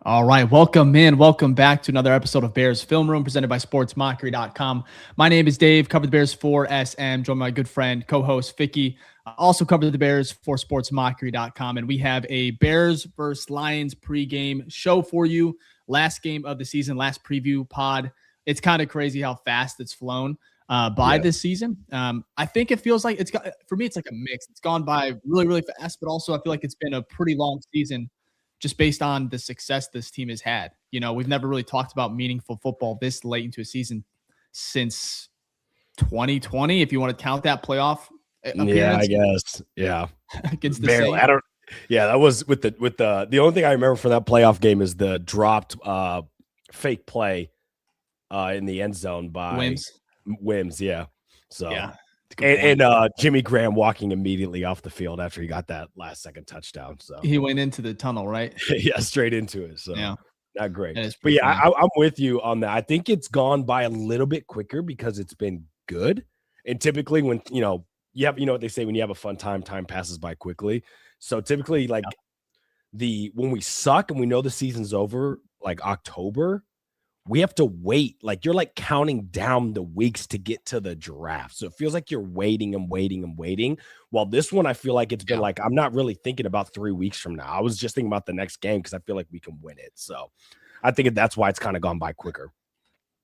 All right, welcome in. Welcome back to another episode of Bears Film Room presented by SportsMockery.com. My name is Dave, cover the Bears for SM, joined by my good friend, co-host Ficky. Also cover the Bears for SportsMockery.com. And we have a Bears versus Lions pregame show for you. Last game of the season, last preview pod. It's kind of crazy how fast it's flown by this season. I think it feels like for me, it's like a mix. It's gone by really, really fast, but also I feel like it's been a pretty long season just based on the success this team has had. You know, we've never really talked about meaningful football this late into a season since 2020, if you want to count that playoff appearance. Yeah, I guess. Yeah. Against the Saints. That was with the only thing I remember from that playoff game is the dropped fake play in the end zone by Wims. Yeah. So yeah. And Jimmy Graham walking immediately off the field after he got that last second touchdown. So he went into the tunnel, right? Yeah, straight into it. So yeah, not great. But yeah, I'm with you on that. I think it's gone by a little bit quicker because it's been good. And typically when, you know what they say, when you have a fun time passes by quickly. So typically when we suck and we know the season's over, like October, we have to wait. Like you're like counting down the weeks to get to the draft. So it feels like you're waiting and waiting and waiting. While this one, I feel like it's been like, I'm not really thinking about 3 weeks from now. I was just thinking about the next game because I feel like we can win it. So I think that's why it's kind of gone by quicker.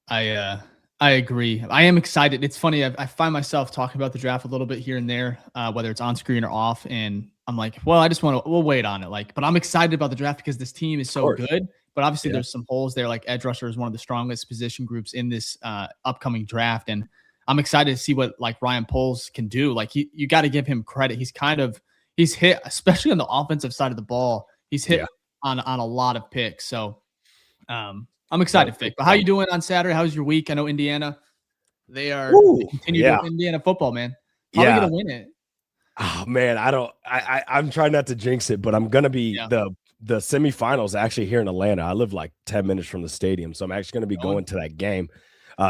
I agree. I am excited. It's funny. I find myself talking about the draft a little bit here and there, whether it's on screen or off. And I'm like, well, we'll wait on it. But I'm excited about the draft because this team is so good. But obviously there's some holes there. Like edge rusher is one of the strongest position groups in this upcoming draft. And I'm excited to see what like Ryan Poles can do. Like you got to give him credit. He's hit, especially on the offensive side of the ball. He's hit on a lot of picks. So I'm excited, Fick. But how you doing on Saturday? How's your week? I know Indiana, they continue to Indiana football, man. How are they going to win it? Oh man, I'm trying not to jinx it, but I'm going to be the semifinals actually here in Atlanta. I live like 10 minutes from the stadium. So I'm actually going to be going to that game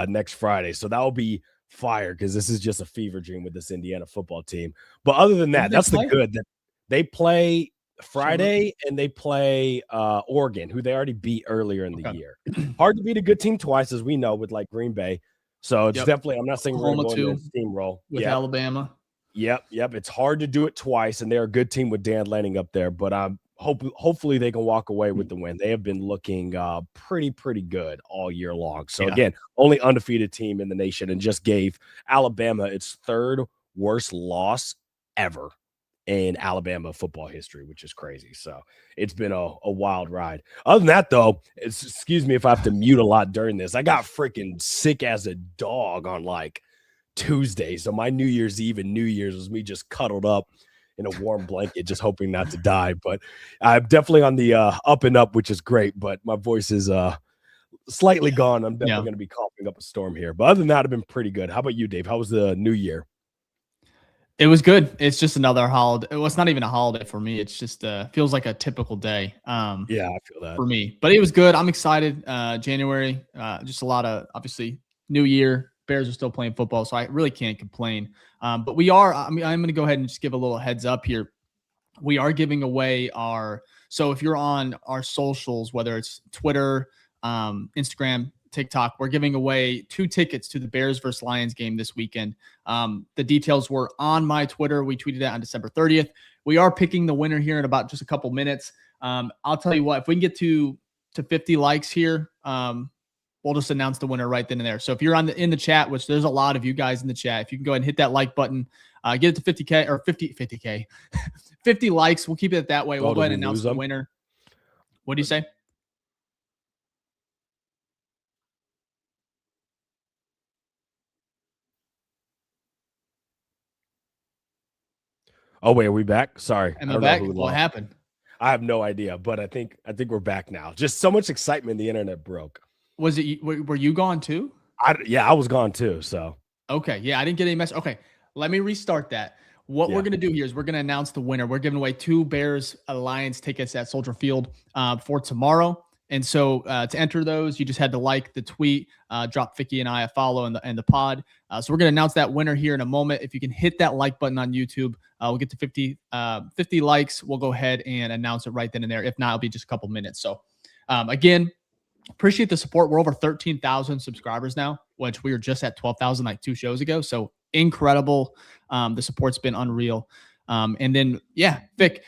next Friday. So that will be fire because this is just a fever dream with this Indiana football team. But other than that, that's the good that they play Friday and they play Oregon, who they already beat earlier in the year. Hard to beat a good team twice, as we know, with like Green Bay. So it's definitely, I'm not saying we're going to steamroll with Alabama. Yep. It's hard to do it twice, and they're a good team with Dan Lanning up there. But hopefully they can walk away with the win. They have been looking pretty good all year long. So again, only undefeated team in the nation, and just gave Alabama its third worst loss ever in Alabama football history, which is crazy. So it's been a wild ride. Other than that, though, excuse me if I have to mute a lot during this. I got freaking sick as a dog on like Tuesday. So my New Year's Eve and New Year's was me just cuddled up in a warm blanket, just hoping not to die. But I'm definitely on the up and up, which is great. But my voice is slightly gone. I'm definitely going to be coughing up a storm here. But other than that, I've been pretty good. How about you, Dave? How was the New Year? It was good. It's just another holiday. Well, it's not even a holiday for me. It's just feels like a typical day. I feel that for me. But it was good. I'm excited. January, just a lot of obviously New Year. Bears are still playing football, so I really can't complain. But we are. I'm going to go ahead and just give a little heads up here. We are giving away so if you're on our socials, whether it's Twitter, Instagram, TikTok, we're giving away 2 tickets to the Bears versus Lions game this weekend. The details were on my Twitter. We tweeted it on December 30th. We are picking the winner here in about just a couple minutes. I'll tell you what, if we can get to 50 likes here, we'll just announce the winner right then and there. So if you're in the chat, which there's a lot of you guys in the chat, if you can go ahead and hit that like button, get it to 50K or 50K, 50 likes. We'll keep it that way. We'll go ahead and announce the winner. What do you say? Oh wait, are we back? Sorry. Am I back? What happened? I have no idea, but I think we're back now. Just so much excitement, the internet broke. Was it? Were you gone too? I was gone too. So okay, yeah, I didn't get any message. Okay, let me restart that. What we're gonna do here is we're gonna announce the winner. We're giving away 2 Bears Lions tickets at Soldier Field for tomorrow. And so to enter those, you just had to like the tweet, drop Ficky and I a follow and the pod. So we're going to announce that winner here in a moment. If you can hit that like button on YouTube, we'll get to 50 likes. We'll go ahead and announce it right then and there. If not, it'll be just a couple minutes. So again, appreciate the support. We're over 13,000 subscribers now, which we were just at 12,000 like 2 shows ago. So incredible. The support's been unreal. And then, yeah, Vic,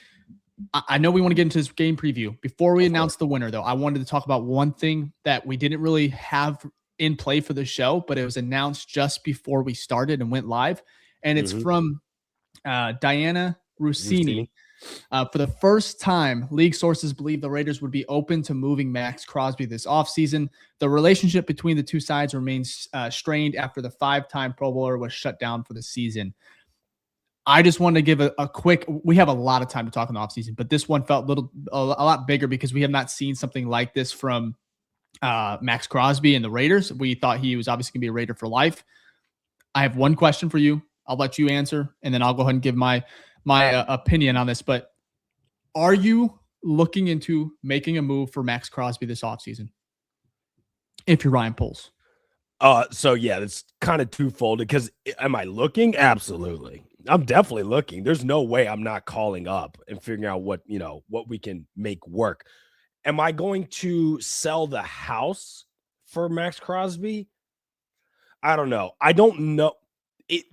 I know we want to get into this game preview. Before we announce the winner, though, I wanted to talk about one thing that we didn't really have in play for the show, but it was announced just before we started and went live. And it's from Diana Rossini. For the first time, league sources believe the Raiders would be open to moving Max Crosby this offseason. The relationship between the two sides remains strained after the 5-time Pro Bowler was shut down for the season. I just wanted to give a quick, we have a lot of time to talk in the offseason, but this one felt a lot bigger because we have not seen something like this from Max Crosby and the Raiders. We thought he was obviously going to be a Raider for life. I have one question for you. I'll let you answer, and then I'll go ahead and give my opinion on this. But are you looking into making a move for Max Crosby this offseason if you're Ryan Poles? So yeah, it's kind of twofold because am I looking? Absolutely. I'm definitely looking. There's no way I'm not calling up and figuring out what we can make work. Am I going to sell the house for Max Crosby? I don't know. I don't know.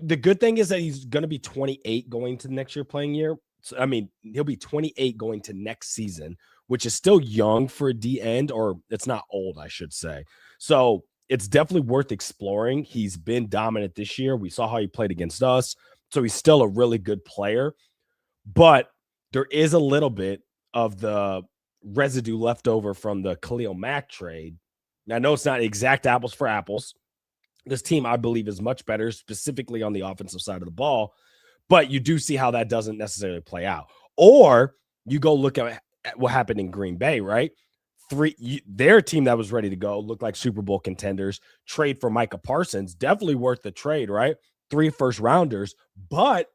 The good thing is that he's going to be 28 going to the next year playing year. So, I mean, he'll be 28 going to next season, which is still young for a D end, or it's not old, I should say. So it's definitely worth exploring. He's been dominant this year. We saw how he played against us. So he's still a really good player, but there is a little bit of the residue left over from the Khalil Mack trade. Now, I know it's not exact apples for apples. This team, I believe, is much better, specifically on the offensive side of the ball, but you do see how that doesn't necessarily play out. Or you go look at what happened in Green Bay, right? Their team that was ready to go looked like Super Bowl contenders. Trade for Micah Parsons, definitely worth the trade, right? 3 first-rounders, but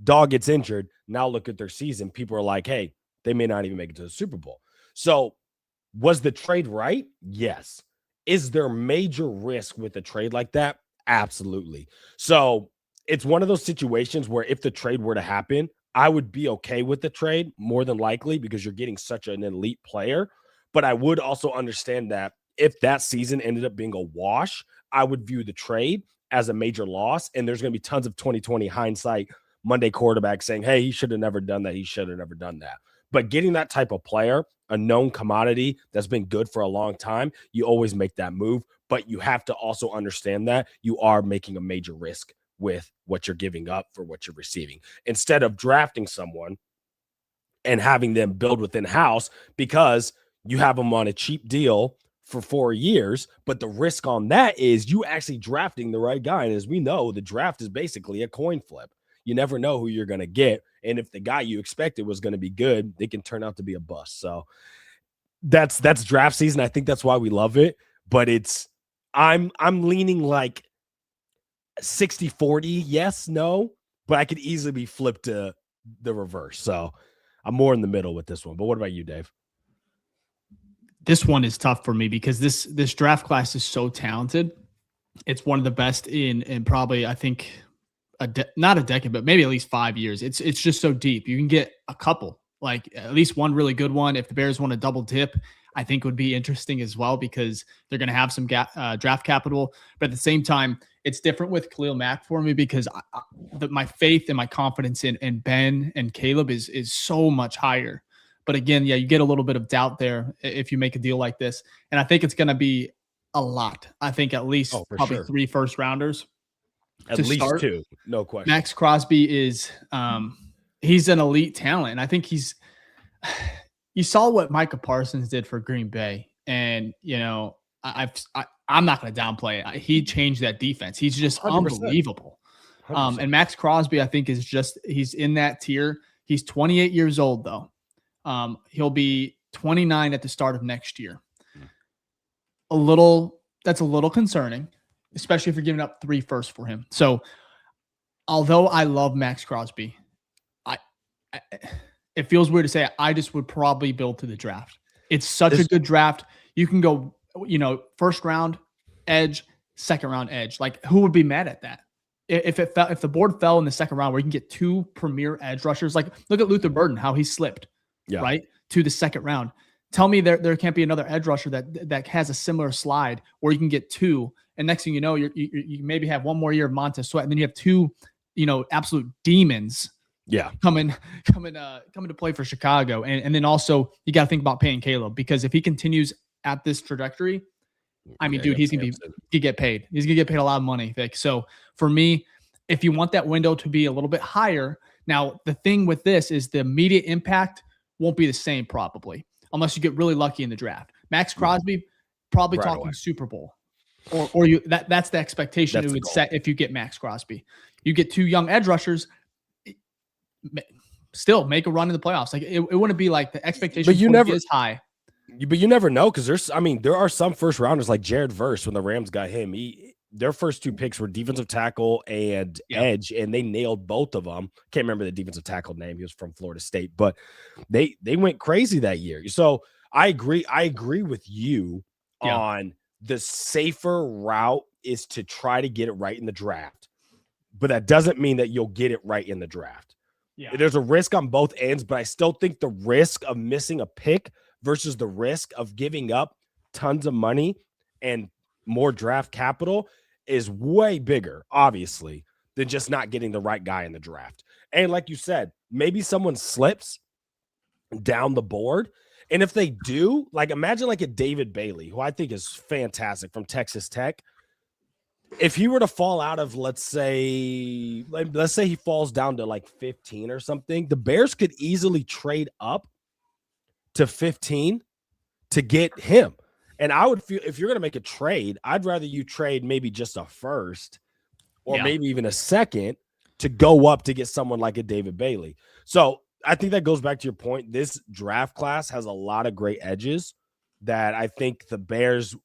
dog gets injured. Now look at their season. People are like, hey, they may not even make it to the Super Bowl. So was the trade right? Yes. Is there major risk with a trade like that? Absolutely. So it's one of those situations where if the trade were to happen, I would be okay with the trade more than likely because you're getting such an elite player. But I would also understand that if that season ended up being a wash, I would view the trade as a major loss. And there's going to be tons of 2020 hindsight Monday quarterback saying, hey, he should have never done that. He should have never done that. But getting that type of player, a known commodity that's been good for a long time, you always make that move. But you have to also understand that you are making a major risk with what you're giving up for what you're receiving. Instead of drafting someone and having them build within house because you have them on a cheap deal for 4 years, but the risk on that is you actually drafting the right guy. And as we know, the draft is basically a coin flip. You never know who you're going to get. And if the guy you expected was going to be good, they can turn out to be a bust. So that's draft season. I think that's why we love it, but I'm leaning like 60-40. Yes, no, but I could easily be flipped to the reverse. So I'm more in the middle with this one. But what about you, Dave? This one is tough for me because this draft class is so talented. It's one of the best in probably, I think, not a decade, but maybe at least 5 years. It's just so deep. You can get a couple, like at least one really good one. If the Bears want to double dip, I think would be interesting as well because they're going to have some draft capital. But at the same time, it's different with Khalil Mack for me because my faith and my confidence in Ben and Caleb is so much higher. But again, yeah, you get a little bit of doubt there if you make a deal like this. And I think it's going to be a lot. I think at least probably 3 first-rounders. At least start. 2, no question. Max Crosby is he's an elite talent. And I think you saw what Micah Parsons did for Green Bay. And, I'm not going to downplay it. He changed that defense. He's just 100%. Unbelievable. 100%. And Max Crosby, I think, he's in that tier. He's 28 years old, though. He'll be 29 at the start of next year. That's a little concerning, especially if you're giving up 3 firsts for him. So although I love Max Crosby, it feels weird to say I just would probably build to the draft. It's such a good draft. You can go, first round edge, second round edge. Like, who would be mad at that? If the board fell in the second round where you can get 2 premier edge rushers, like look at Luther Burden, how he slipped, right, to the second round. Tell me there can't be another edge rusher that has a similar slide where you can get 2, and next thing you know, you maybe have one more year of Montez Sweat, and then you have 2, absolute demons. Yeah, coming to play for Chicago, and then also you got to think about paying Caleb, because if he continues at this trajectory, I mean, dude, he's gonna get paid. He's gonna get paid a lot of money, Vic. So for me, if you want that window to be a little bit higher, now the thing with this is the immediate impact won't be the same probably, unless you get really lucky in the draft. Max Crosby, probably talking away. Super Bowl, or you that's the expectation it would set if you get Max Crosby. You get 2 young edge rushers, still make a run in the playoffs. Like it wouldn't be like the expectation is high. But you never know, because there are some first rounders like Jared Verse. When the Rams got him, their first 2 picks were defensive tackle and edge, and they nailed both of them. Can't remember the defensive tackle name. He was from Florida State, but they went crazy that year. So I agree with you on the safer route is to try to get it right in the draft, but that doesn't mean that you'll get it right in the draft. Yeah, there's a risk on both ends, but I still think the risk of missing a pick versus the risk of giving up tons of money and more draft capital is way bigger, obviously, than just not getting the right guy in the draft. And like you said, maybe someone slips down the board. And if they do, like imagine like a David Bailey, who I think is fantastic from Texas Tech. If he were to fall out of, let's say he falls down to like 15 or something, the Bears could easily trade up to 15 to get him. And I would feel, if you're going to make a trade, I'd rather you trade maybe just a first or maybe even a second to go up to get someone like a David Bailey. So I think that goes back to your point. This draft class has a lot of great edges that I think the Bears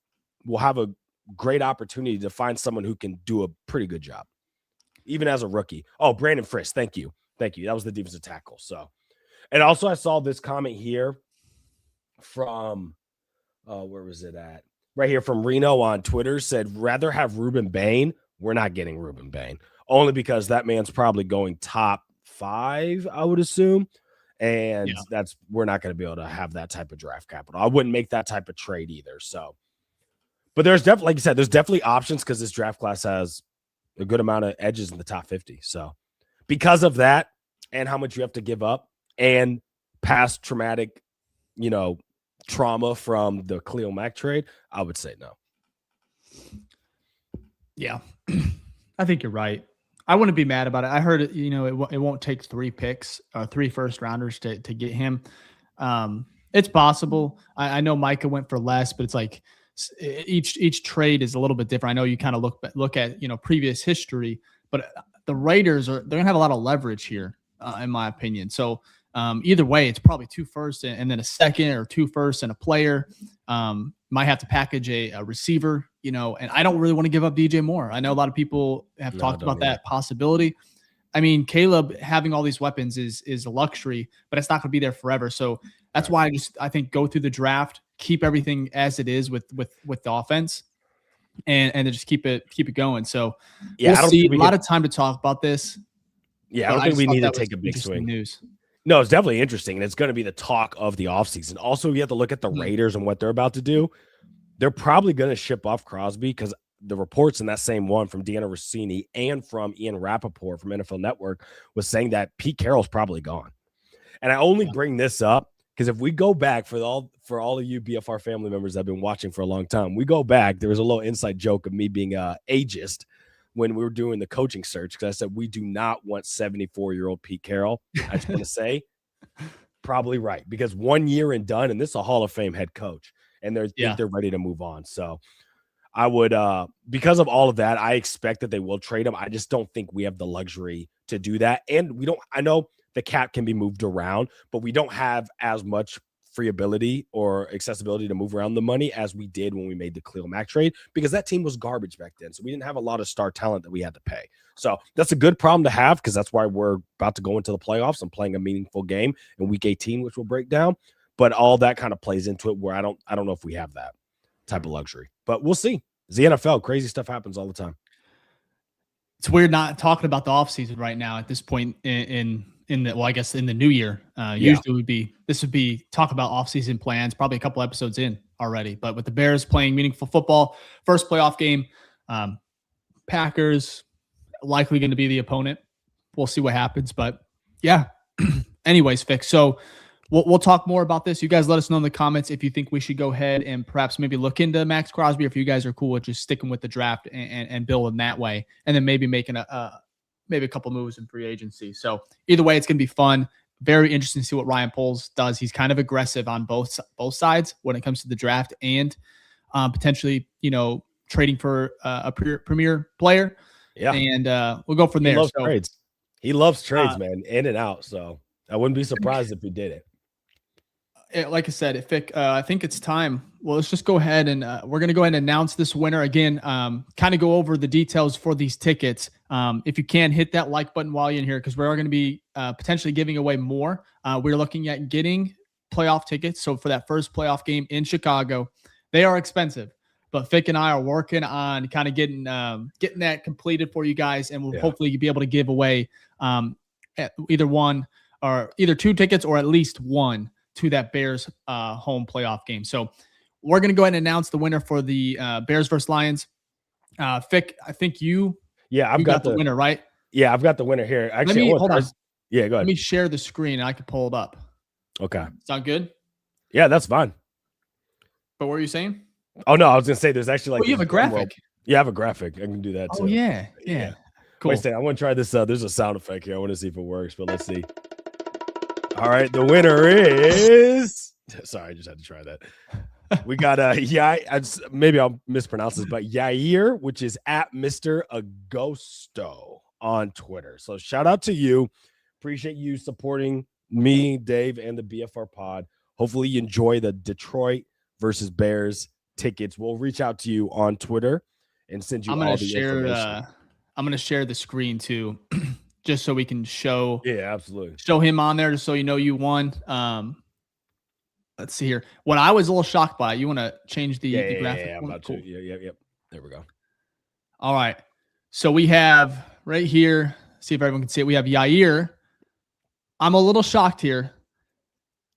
will have a great opportunity to find someone who can do a pretty good job, even as a rookie. Oh, Brandon Frisk. Thank you. That was the defensive tackle. So, and also I saw this comment here from, where was it at? Right here from Reno on Twitter, said, rather have Ruben Bain. We're not getting Ruben Bain, only because that man's probably going top 5, I would assume. And we're not going to be able to have that type of draft capital. I wouldn't make that type of trade either. So, but there's definitely, like you said, there's definitely options because this draft class has a good amount of edges in the top 50. So because of that and how much you have to give up and past traumatic, trauma from the Khalil Mack trade, I would say no. Yeah, I think you're right. I wouldn't be mad about it. I heard it, it won't take 3 picks, 3 first rounders to get him. It's possible. I know Micah went for less, but it's like each trade is a little bit different. I know you kind of look at, previous history, but the Raiders they're going to have a lot of leverage here, in my opinion. So, either way, it's probably 2 firsts and then a second, or 2 firsts and a player. Might have to package a receiver, and I don't really want to give up DJ Moore. I know a lot of people have talked about that possibility. I mean, Caleb having all these weapons is a luxury, but it's not going to be there forever. So that's why I think go through the draft, keep everything as it is with the offense, and then just keep it going. So we'll see. A lot of time to talk about this. Yeah, I don't think we need to take a big swing. News. No, it's definitely interesting, and it's going to be the talk of the offseason. Also, you have to look at the Raiders and what they're about to do. They're probably going to ship off Crosby because the reports in that same one from Deanna Rossini and from Ian Rappaport from NFL Network was saying that Pete Carroll's probably gone. And I only bring this up because if we go back for all of you BFR family members that have been watching for a long time, we go back, there was a little inside joke of me being ageist when we were doing the coaching search, because I said we do not want 74-year-old Pete Carroll. I just want to say probably right, because 1 year and done, and this is a Hall of Fame head coach, and they're ready to move on. So I would, because of all of that, I expect that they will trade him. I just don't think we have the luxury to do that. And I know the cap can be moved around, but we don't have as much free ability or accessibility to move around the money as we did when we made the Khalil Mack trade, because that team was garbage back then. So we didn't have a lot of star talent that we had to pay. So that's a good problem to have, because that's why we're about to go into the playoffs and playing a meaningful game in week 18, which we'll break down. but all that kind of plays into it where I don't know if we have that type of luxury, but we'll see. It's the NFL. Crazy stuff happens all the time. It's weird not talking about the offseason right now at this point in the, well, I guess in the new year. Usually this would be talk about offseason plans, probably a couple episodes in already. But with the Bears playing meaningful football, first playoff game, Packers likely going to be the opponent. We'll see what happens. But yeah, anyways, Fick. So we'll talk more about this. You guys let us know in the comments if you think we should go ahead and perhaps maybe look into Max Crosby, or if you guys are cool with just sticking with the draft and building that way, and then maybe making maybe a couple moves in free agency. So either way, it's going to be fun. Very interesting to see what Ryan Poles does. He's kind of aggressive on both sides when it comes to the draft and potentially, trading for a premier player. Yeah. And we'll go from there. Loves trades. He loves trades, man, in and out. So I wouldn't be surprised if he did it. Like I said, I think it's time. Well, let's just go ahead and we're going to go ahead and announce this winner again. Kind of go over the details for these tickets. If you can, hit that like button while you're in here, because we are going to be potentially giving away more. We're looking at getting playoff tickets. So for that first playoff game in Chicago, they are expensive, but Fick and I are working on kind of getting that completed for you guys, and we'll hopefully be able to give away either two tickets or at least one to that Bears home playoff game. So we're going to go ahead and announce the winner for the Bears versus Lions. Fick, I think you got the winner, right? Yeah, I've got the winner here. Actually, hold on. Yeah, go ahead. Let me share the screen and I can pull it up. Okay. Sound good? Yeah, that's fine. But what were you saying? Oh, no, I was going to say there's actually you have a graphic. Yeah, I have a graphic. I can do that too. Oh, yeah. Cool. Wait, I want to try this. There's a sound effect here. I want to see if it works, but let's see. All right, the winner is. Sorry, I just had to try that. We got maybe I'll mispronounce this, but Yair, which is at Mr. Agosto on Twitter. So shout out to you. Appreciate you supporting me, Dave, and the BFR pod. Hopefully you enjoy the Detroit versus Bears tickets. We'll reach out to you on Twitter and send you all the information. I'm going to share the screen too. Just so we can show him on there, just so you won. Let's see here. What I was a little shocked by, you want to change the graphic? Yeah, I'm about to. Yep. There we go. All right. So we have right here, see if everyone can see it. We have Yair. I'm a little shocked here.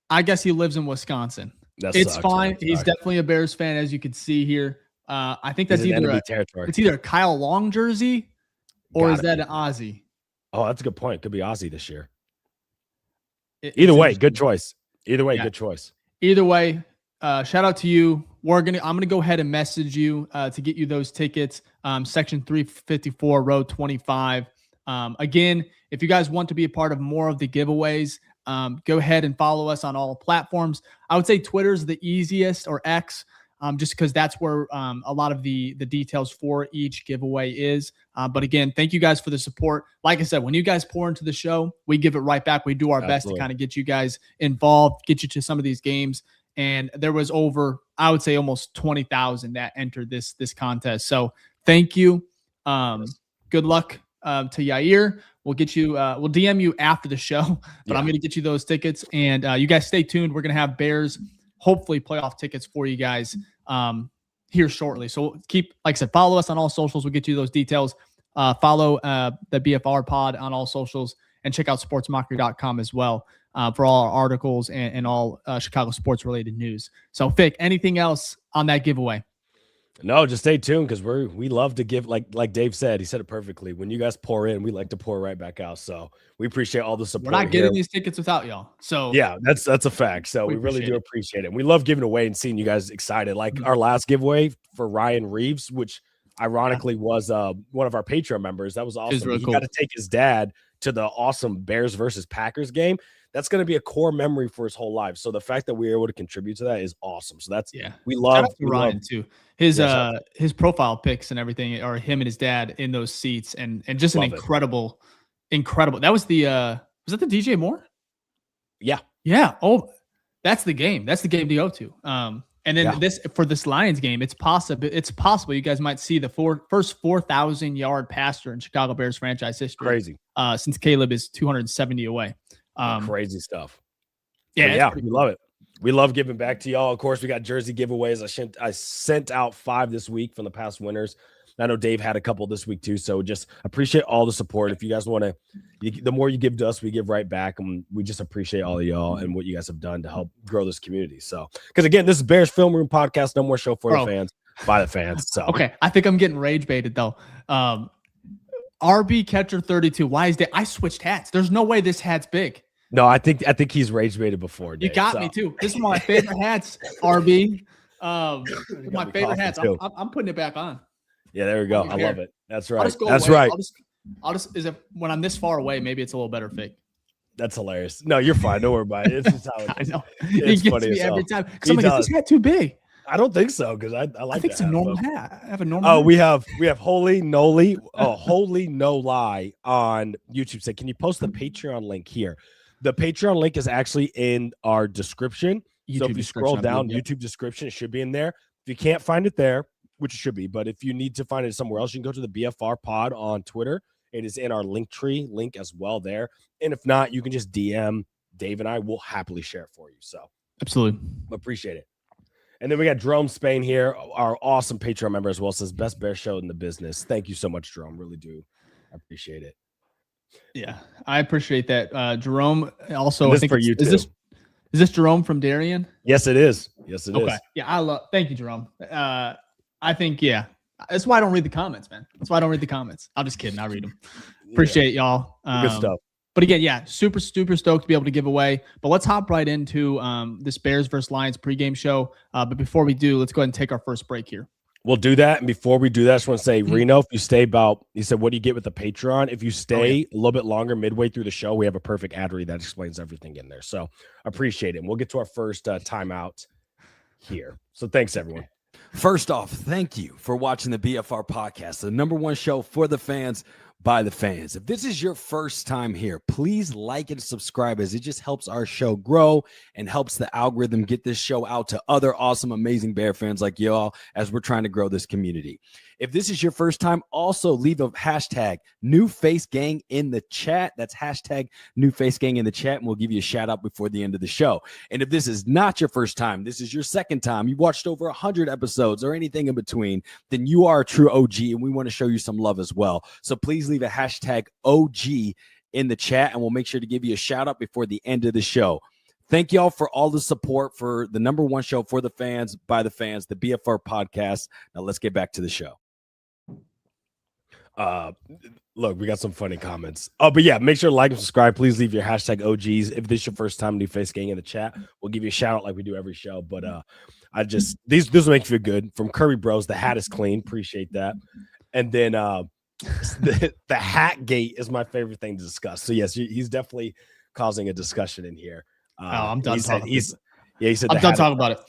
I guess he lives in Wisconsin. It's fine. He's definitely a Bears fan, as you can see here. I think that's either a Kyle Long jersey or is that an Ozzy? Oh, that's a good point. Could be Ozzy this year. Either way, good choice. Good choice. Either way, shout out to you. I'm gonna go ahead and message you to get you those tickets. Section 354, row 25. Again, if you guys want to be a part of more of the giveaways, go ahead and follow us on all platforms. I would say Twitter's the easiest, or X. Just because that's where a lot of the details for each giveaway is. But again, thank you guys for the support. Like I said, when you guys pour into the show, we give it right back. We do our best to kind of get you guys involved, get you to some of these games. And there was over, I would say, almost 20,000 that entered this contest. So thank you. Good luck to Yair. We'll get you. We'll DM you after the show, but I'm going to get you those tickets. And you guys stay tuned. We're going to have Bears, hopefully, playoff tickets for you guys here shortly. So like I said, follow us on all socials. We'll get you those details. Follow the BFR pod on all socials, and check out sportsmockery.com as well for all our articles and all Chicago sports related news. So Fick, anything else on that giveaway? No, just stay tuned, because we love to give, like Dave said. He said it perfectly. When you guys pour in, we like to pour right back out. So we appreciate all the support. We're not getting these tickets without y'all. So yeah, that's a fact. So we really do appreciate it. We love giving away and seeing you guys excited. Like our last giveaway for Ryan Reeves, which ironically was one of our Patreon members. That was awesome. Really cool. Got to take his dad to the awesome Bears versus Packers game. That's going to be a core memory for his whole life. So the fact that we were able to contribute to that is awesome. So we love Ryan too. His profile pics and everything are him and his dad in those seats, and just an incredible. That was was that the DJ Moore? Yeah. Yeah. Oh, that's the game. That's the game to go to. And then this Lions game, it's possible you guys might see the first 4,000 yard passer in Chicago Bears franchise history. Crazy. Since Caleb is 270 away. Crazy stuff. Yeah, we love it. We love giving back to y'all. Of course, we got jersey giveaways. I sent out 5 this week from the past winners. I know Dave had a couple this week too. So just appreciate all the support. If you guys want to, the more you give to us, we give right back. And we just appreciate all of y'all and what you guys have done to help grow this community. So, because again, this is Bears Film Room Podcast. No more show for the fans, by the fans. So, okay. I think I'm getting rage baited though. RB Catcher 32. Why is that? I switched hats. There's no way this hat's big. No, I think he's rage baited before. Dave, you got me too. This is one of my favorite hats, RB. My favorite hats. I'm putting it back on. Yeah, there we go. I love it. That's right. That's right. I'll just is it when I'm this far away, maybe it's a little better fake. That's hilarious. No, you're fine. Don't worry about it. It's just how I know. It gets me every time. Because I'm like, is this hat too big? I don't think so, because I like. I think it's a normal hat. I have a normal. Oh, hat. we have Holy No Lie on YouTube. Say, can you post the Patreon link here? The Patreon link is actually in our description. So if you scroll down, YouTube description, it should be in there. If you can't find it there, which it should be, but if you need to find it somewhere else, you can go to the BFR Pod on Twitter. It is in our Linktree link as well there. And if not, you can just DM Dave and I will happily share it for you. So absolutely appreciate it. And then we got Jerome Spain here, our awesome Patreon member as well, says best Bear show in the business. Thank you so much, Jerome. Really do. I appreciate it. Yeah, I appreciate that. Jerome also, I think for you too. Is this Jerome from Darien? Yes, it is. Yes, it is. Yeah, thank you, Jerome. I think, that's why I don't read the comments, man. That's why I don't read the comments. I'm just kidding. I read them. Appreciate y'all. Good stuff. But again, super stoked to be able to give away. But let's hop right into this Bears versus Lions pregame show. But before we do, let's go ahead and take our first break here. We'll do that. And before we do that, I just want to say, Reno, if you stay you said, what do you get with the Patreon? If you stay a little bit longer midway through the show, we have a perfect ad read that explains everything in there. So appreciate it. And we'll get to our first timeout here. So thanks, everyone. First off, thank you for watching the BFR Podcast, the #1 show for the fans, by the fans. If this is your first time here, please like and subscribe, as it just helps our show grow and helps the algorithm get this show out to other awesome, amazing Bear fans like y'all as we're trying to grow this community. If this is your first time, also leave a hashtag New Face Gang in the chat. That's hashtag New Face Gang in the chat, and we'll give you a shout out before the end of the show. And if this is not your first time, this is your second time, you watched over 100 episodes or anything in between, then you are a true OG, and we want to show you some love as well. So please leave a hashtag OG in the chat, and we'll make sure to give you a shout out before the end of the show. Thank y'all for all the support for the #1 show for the fans, by the fans, the BFR Podcast. Now let's get back to the show. Look, we got some funny comments. Oh, but yeah, make sure to like and subscribe. Please leave your hashtag OGs. If this is your first time, New Face Gang in the chat, we'll give you a shout out like we do every show. But these will make you feel good. From Curry Bros, the hat is clean. Appreciate that. And then the hat gate is my favorite thing to discuss. So yes, he's definitely causing a discussion in here. I'm done talking. He said I'm done talking about it.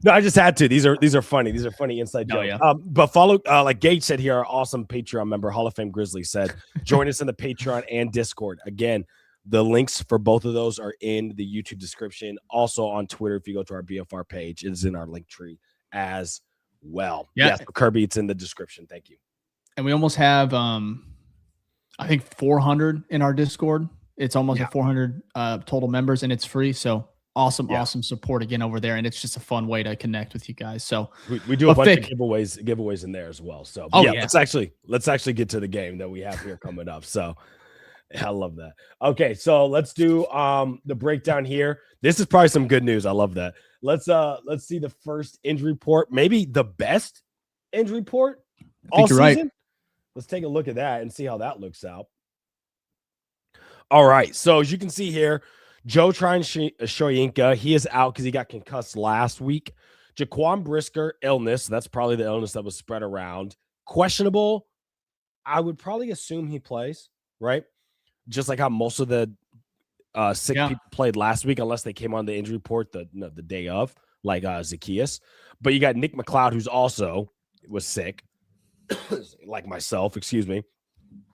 No, I just had to. These are funny. These are funny inside jokes. Yeah. But follow, like Gage said here, our awesome Patreon member, Hall of Fame Grizzly said, join us in the Patreon and Discord. Again, the links for both of those are in the YouTube description. Also on Twitter, if you go to our BFR page, it is in our link tree as well. Yeah. Yes, Kirby, it's in the description. Thank you. And we almost have, I think 400 in our Discord. It's almost at 400 total members, and it's free. So awesome support again over there, and it's just a fun way to connect with you guys. So we do a bunch of giveaways in there as well. So let's actually get to the game that we have here coming up. So I love that. Okay, so let's do the breakdown here. This is probably some good news. I love that. Let's see the first injury report, maybe the best injury report all season. Right. Let's take a look at that and see how that looks out. All right, so as you can see here, Joe Shoyinka, he is out because he got concussed last week. Jaquan Brisker, illness. That's probably the illness that was spread around. Questionable. I would probably assume he plays, right? Just like how most of the sick people played last week, unless they came on the injury report the day of, like Zacchaeus. But you got Nick McLeod, who's also was sick, like myself, excuse me.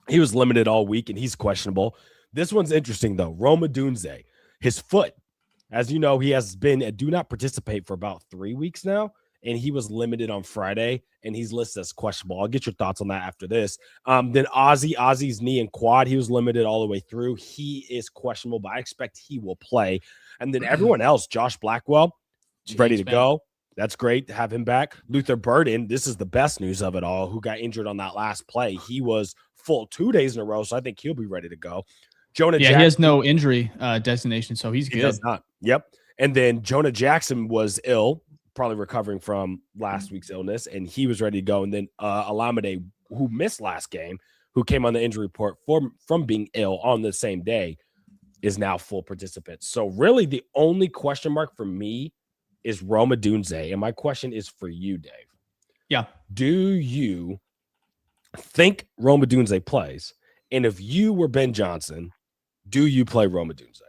He was limited all week, and he's questionable. This one's interesting, though. Rome Odunze. His foot, as you know, he has been a do not participate for about 3 weeks now, and he was limited on Friday, and he's listed as questionable. I'll get your thoughts on that after this. Then Ozzy's knee and quad, he was limited all the way through. He is questionable, but I expect he will play. And then everyone else, Josh Blackwell, ready to go. That's great to have him back. Luther Burden, this is the best news of it all, who got injured on that last play. He was full 2 days in a row, so I think he'll be ready to go. Jonah Jackson, he has no injury designation, so he's good. He does not. Yep. And then Jonah Jackson was ill, probably recovering from last week's illness, and he was ready to go. And then Alameda, who missed last game, who came on the injury report from being ill on the same day, is now full participant. So really the only question mark for me is Rome Odunze. And my question is for you, Dave. Yeah. Do you think Rome Odunze plays? And if you were Ben Johnson, do you play Rome Odunze?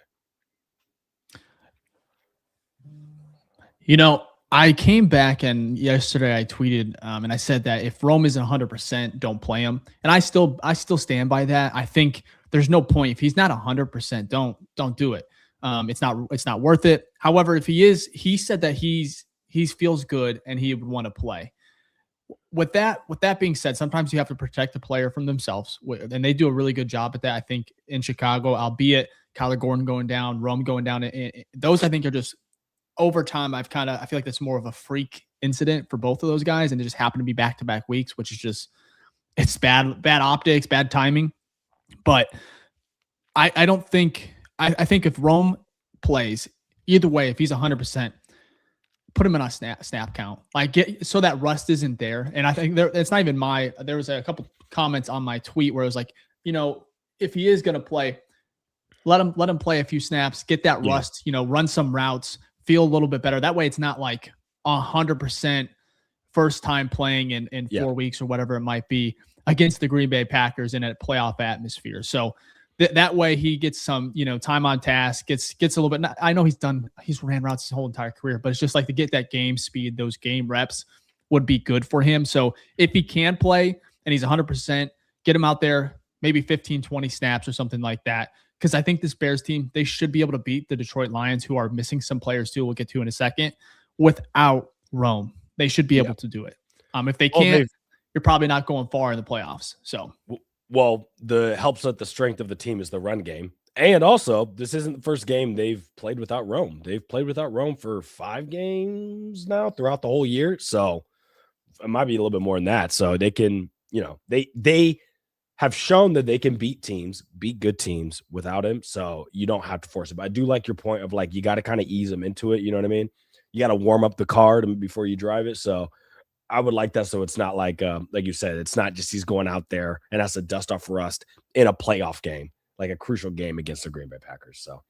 You know, I came back and yesterday I tweeted and I said that if Rome isn't 100%, don't play him. And I still stand by that. I think there's no point if he's not 100%. Don't do it. It's not worth it. However, if he is, he said that he feels good and he would want to play. With that being said, sometimes you have to protect the player from themselves, and they do a really good job at that. I think in Chicago, albeit Kyler Gordon going down, Rome going down, those I think are just over time. I feel like that's more of a freak incident for both of those guys, and it just happened to be back-to-back weeks, which is just it's bad optics, bad timing. But I don't think I think if Rome plays either way, if he's 100%. Put him in a snap count, so that rust isn't there. And I think it's not even there was a couple comments on my tweet where it was like, if he is going to play, let him play a few snaps, get that rust, run some routes, feel a little bit better. That way it's not like 100% first time playing in 4 weeks or whatever it might be against the Green Bay Packers in a playoff atmosphere. So that way he gets some, time on task, gets a little bit. I know he's ran routes his whole entire career, but it's just like to get that game speed, those game reps would be good for him. So if he can play and he's 100%, get him out there, maybe 15, 20 snaps or something like that. Because I think this Bears team, they should be able to beat the Detroit Lions, who are missing some players too. We'll get to in a second. Without Rome, they should be able to do it. If they can't, you're probably not going far in the playoffs. So. Well, the helps that the strength of the team is the run game. And also, this isn't the first game they've played without Rome. They've played without Rome for 5 games now throughout the whole year. So it might be a little bit more than that. So they can, they have shown that they can beat good teams without him. So you don't have to force it. But I do like your point of you got to kind of ease them into it. You know what I mean? You got to warm up the car before you drive it. So I would like that, so it's not like you said, it's not just he's going out there and has to dust off rust in a playoff game, like a crucial game against the Green Bay Packers. So,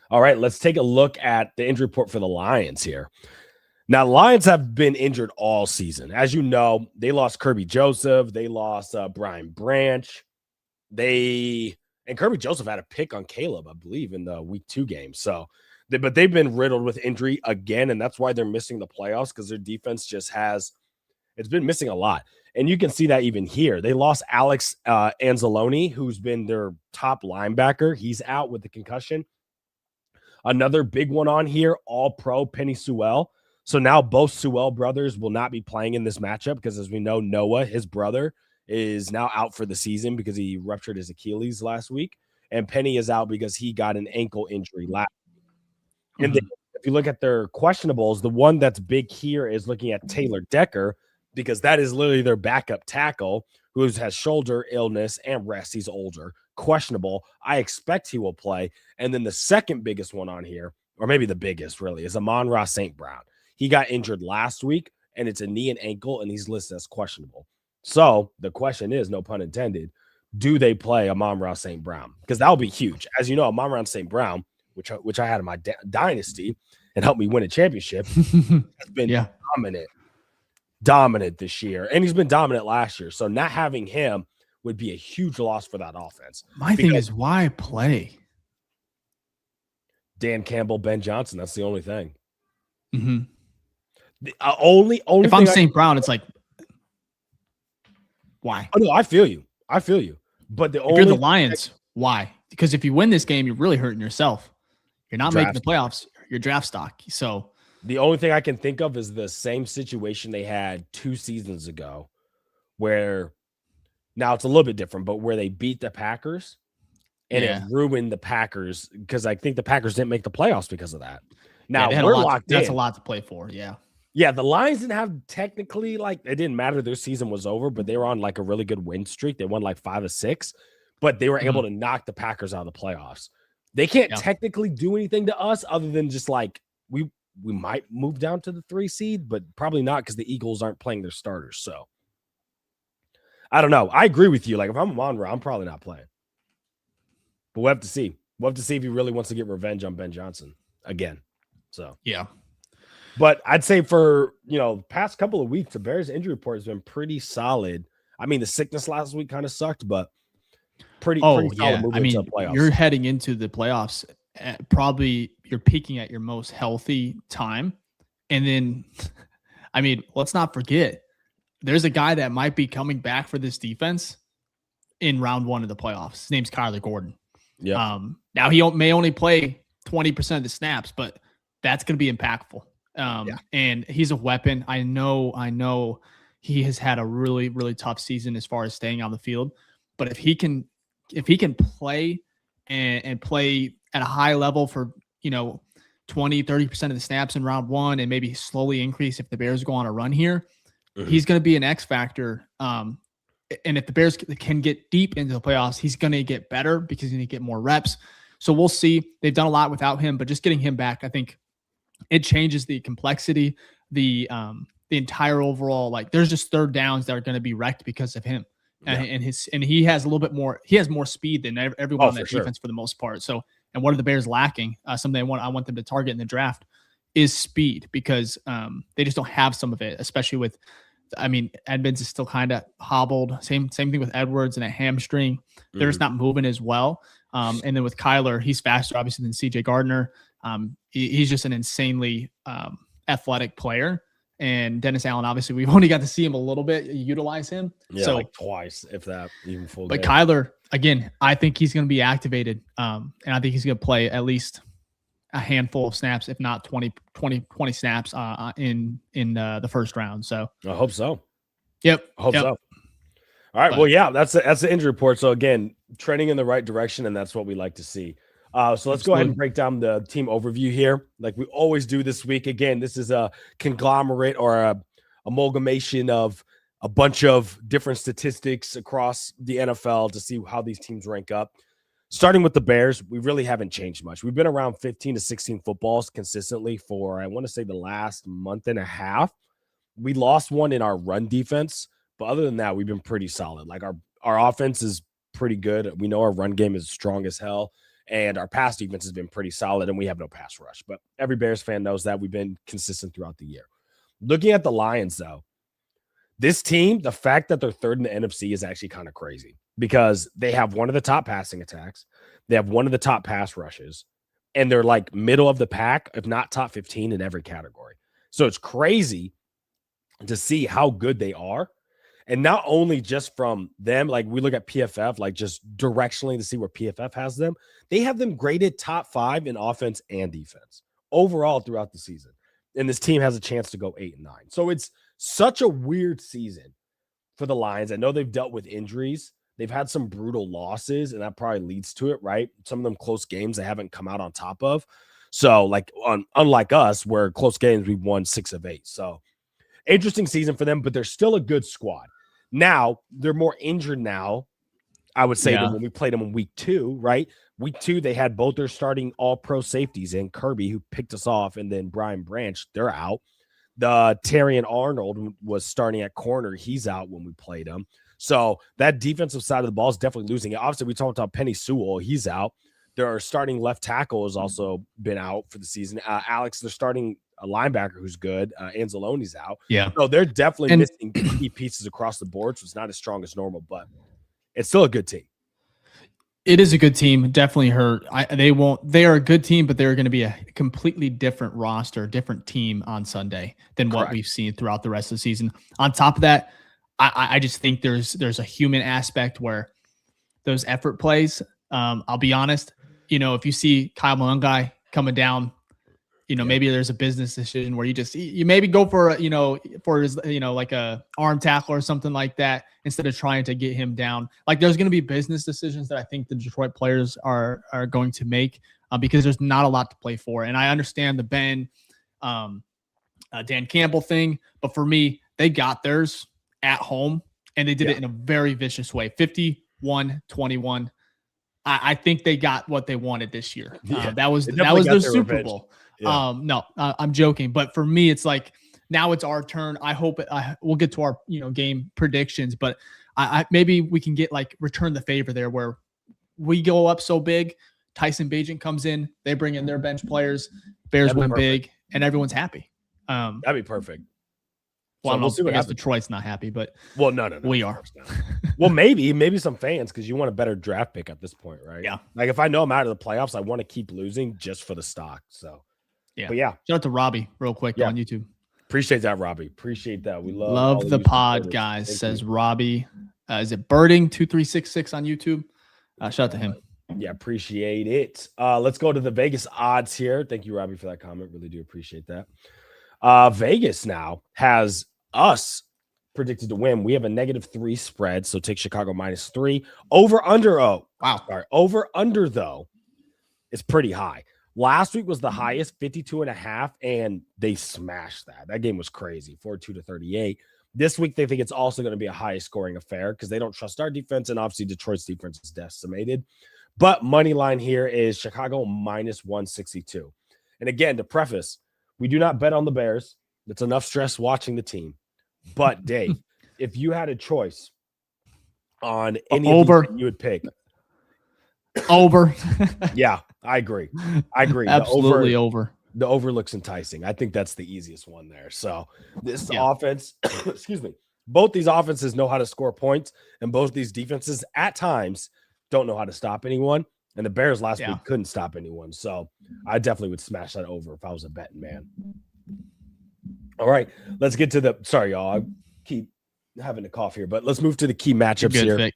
all right, let's take a look at the injury report for the Lions here. Now, Lions have been injured all season. As you know, they lost Kirby Joseph. They lost Brian Branch. And Kirby Joseph had a pick on Caleb, I believe, in the week 2 game. So, but they've been riddled with injury again, and that's why they're missing the playoffs, because their defense it's been missing a lot. And you can see that even here. They lost Alex Anzalone, who's been their top linebacker. He's out with the concussion. Another big one on here, all-pro Penny Sewell. So now both Sewell brothers will not be playing in this matchup because, as we know, Noah, his brother, is now out for the season because he ruptured his Achilles last week. And Penny is out because he got an ankle injury last week. And then if you look at their questionables, the one that's big here is looking at Taylor Decker, because that is literally their backup tackle who has shoulder illness and rest. He's older, questionable. I expect he will play. And then the second biggest one on here, or maybe the biggest really, is Amon-Ra St. Brown. He got injured last week, and it's a knee and ankle, and he's listed as questionable. So the question is, no pun intended, do they play Amon-Ra St. Brown? Because that will be huge. As you know, Amon-Ra St. Brown, which I had in my dynasty and helped me win a championship, has been dominant this year. And he's been dominant last year. So not having him would be a huge loss for that offense. My thing is, why play? Dan Campbell, Ben Johnson. That's the only thing. Mm-hmm. The only if I'm St. Brown, it's like, why? Oh, no, I feel you. But if you're the Lions, why? Because if you win this game, you're really hurting yourself. You're not making the playoffs. Your draft stock. So the only thing I can think of is the same situation they had 2 seasons ago, where now it's a little bit different, but where they beat the Packers and it ruined the Packers, because I think the Packers didn't make the playoffs because of that. Now they had we're locked in. That's a lot to play for. Yeah. Yeah, the Lions didn't have technically, like, it didn't matter. Their season was over, but they were on like a really good win streak. They won like 5 of 6, but they were able to knock the Packers out of the playoffs. They can't technically do anything to us other than just like we might move down to the 3 seed, but probably not because the Eagles aren't playing their starters. So I don't know. I agree with you. Like if I'm a Monroe, I'm probably not playing. But we'll have to see. We'll have to see if he really wants to get revenge on Ben Johnson again. So yeah. But I'd say for, past couple of weeks, the Bears injury report has been pretty solid. I mean, the sickness last week kind of sucked, but pretty solid movement to the playoffs. You're heading into the playoffs. Probably you're peaking at your most healthy time. And then, let's not forget, there's a guy that might be coming back for this defense in round 1 of the playoffs. His name's Kyler Gordon. Yeah. Now he may only play 20% of the snaps, but that's going to be impactful. And he's a weapon. I know he has had a really, really tough season as far as staying on the field, but if he can play and play at a high level for, 20-30% of the snaps in round 1 and maybe slowly increase if the Bears go on a run here, he's going to be an X factor. And if the Bears can get deep into the playoffs, he's going to get better because he's going to get more reps. So we'll see. They've done a lot without him, but just getting him back, I think it changes the complexity, the entire overall, like there's just third downs that are going to be wrecked because of him. And he has a little bit more, he has more speed than everyone on that defense for the most part. So, and what are the Bears lacking? Something I want them to target in the draft is speed because they just don't have some of it, especially with, Edmonds is still kind of hobbled. Same thing with Edwards and a hamstring. They're just not moving as well. And then with Kyler, he's faster, obviously, than CJ Gardner. He's just an insanely athletic player. And Dennis Allen, obviously, we've only got to see him a little bit, utilize him. Yeah, so, like twice, if that, even full But game. Kyler, again, I think he's going to be activated. And I think he's going to play at least a handful of snaps, if not 20 snaps in the first round. So I hope so. Yep. I hope so. All right. Well, yeah, that's the injury report. So again, trending in the right direction, and that's what we like to see. So let's go ahead and break down the team overview here, like we always do this week. Again, this is a conglomerate or a amalgamation of a bunch of different statistics across the NFL to see how these teams rank up. Starting with the Bears, we really haven't changed much. We've been around 15 to 16 footballs consistently for, I want to say, the last month and a half. We lost one in our run defense, but other than that, we've been pretty solid. Like our offense is pretty good. We know our run game is strong as hell. And our pass defense has been pretty solid, and we have no pass rush. But every Bears fan knows that. We've been consistent throughout the year. Looking at the Lions, though, this team, the fact that they're third in the NFC is actually kind of crazy because they have one of the top passing attacks. They have one of the top pass rushes, and they're like middle of the pack, if not top 15 in every category. So it's crazy to see how good they are. And not only just from them, like we look at PFF, like just directionally to see where PFF has them, they have them graded top 5 in offense and defense overall throughout the season. And this team has a chance to go 8-9. So it's such a weird season for the Lions. I know they've dealt with injuries. They've had some brutal losses, and that probably leads to it, right? Some of them close games they haven't come out on top of. So like unlike us, where close games, we've won 6 of 8. So interesting season for them, but they're still a good squad. Now, they're more injured now, I would say, than when we played them in week 2, right? Week 2, they had both their starting all-pro safeties in Kirby, who picked us off, and then Brian Branch, they're out. The Terrian Arnold was starting at corner. He's out when we played him. So that defensive side of the ball is definitely losing it. Obviously, we talked about Penny Sewell. He's out. Their starting left tackle has also been out for the season. Alex, they're starting a linebacker who's good. Anzalone's out. Yeah. So they're definitely missing key pieces across the board. So it's not as strong as normal, but it's still a good team. It is a good team. Definitely hurt. They are a good team, but they're going to be a completely different roster, different team on Sunday than what we've seen throughout the rest of the season. On top of that, I just think there's a human aspect where those effort plays, I'll be honest, if you see Kyle Mulungai coming down, maybe there's a business decision where you maybe go for his, like a arm tackle or something like that instead of trying to get him down. Like there's going to be business decisions that I think the Detroit players are going to make. because there's not a lot to play for. And I understand the Ben, Dan Campbell thing, but for me, they got theirs at home and they did it in a very vicious way. 51-21. I think they got what they wanted this year. That was their Super Bowl. No, I'm joking. But for me, it's like now it's our turn. I hope we'll get to our game predictions, but I maybe we can get return the favor there where we go up so big. Tyson Bagent comes in, they bring in their bench players, Bears win big, and everyone's happy. That'd be perfect. Well, we'll see what happens. Detroit's not happy, but no, we are. Well, maybe some fans because you want a better draft pick at this point, right? Yeah. Like if I know I'm out of the playoffs, I want to keep losing just for the stock. So yeah, but yeah. Shout out to Robbie real quick on YouTube. Appreciate that, Robbie. Appreciate that. We love the pod, guys. Says Robbie. Is it Birding 2366 on YouTube? Shout out to him. Yeah, appreciate it. Let's go to the Vegas odds here. Thank you, Robbie, for that comment. Really do appreciate that. Vegas now has us predicted to win. We have a -3 spread, so take Chicago -3. Over under. Oh, wow. Sorry. Over under though is pretty high. Last week was the highest, 52.5, and they smashed that. That game was crazy, 42-38. This week they think it's also going to be a high scoring affair because they don't trust our defense, and obviously Detroit's defense is decimated. But money line here is Chicago -162. And again, to preface, we do not bet on the Bears. It's enough stress watching the team. But Dave, if you had a choice on any over, of these you would pick over. Yeah, I agree. Absolutely over. The over looks enticing. I think that's the easiest one there. So this offense, excuse me, both these offenses know how to score points, and both these defenses at times don't know how to stop anyone. And the Bears last week couldn't stop anyone. So I definitely would smash that over if I was a betting man. All right, let's get to the – sorry, y'all. I keep having to cough here, but let's move to the key matchups here.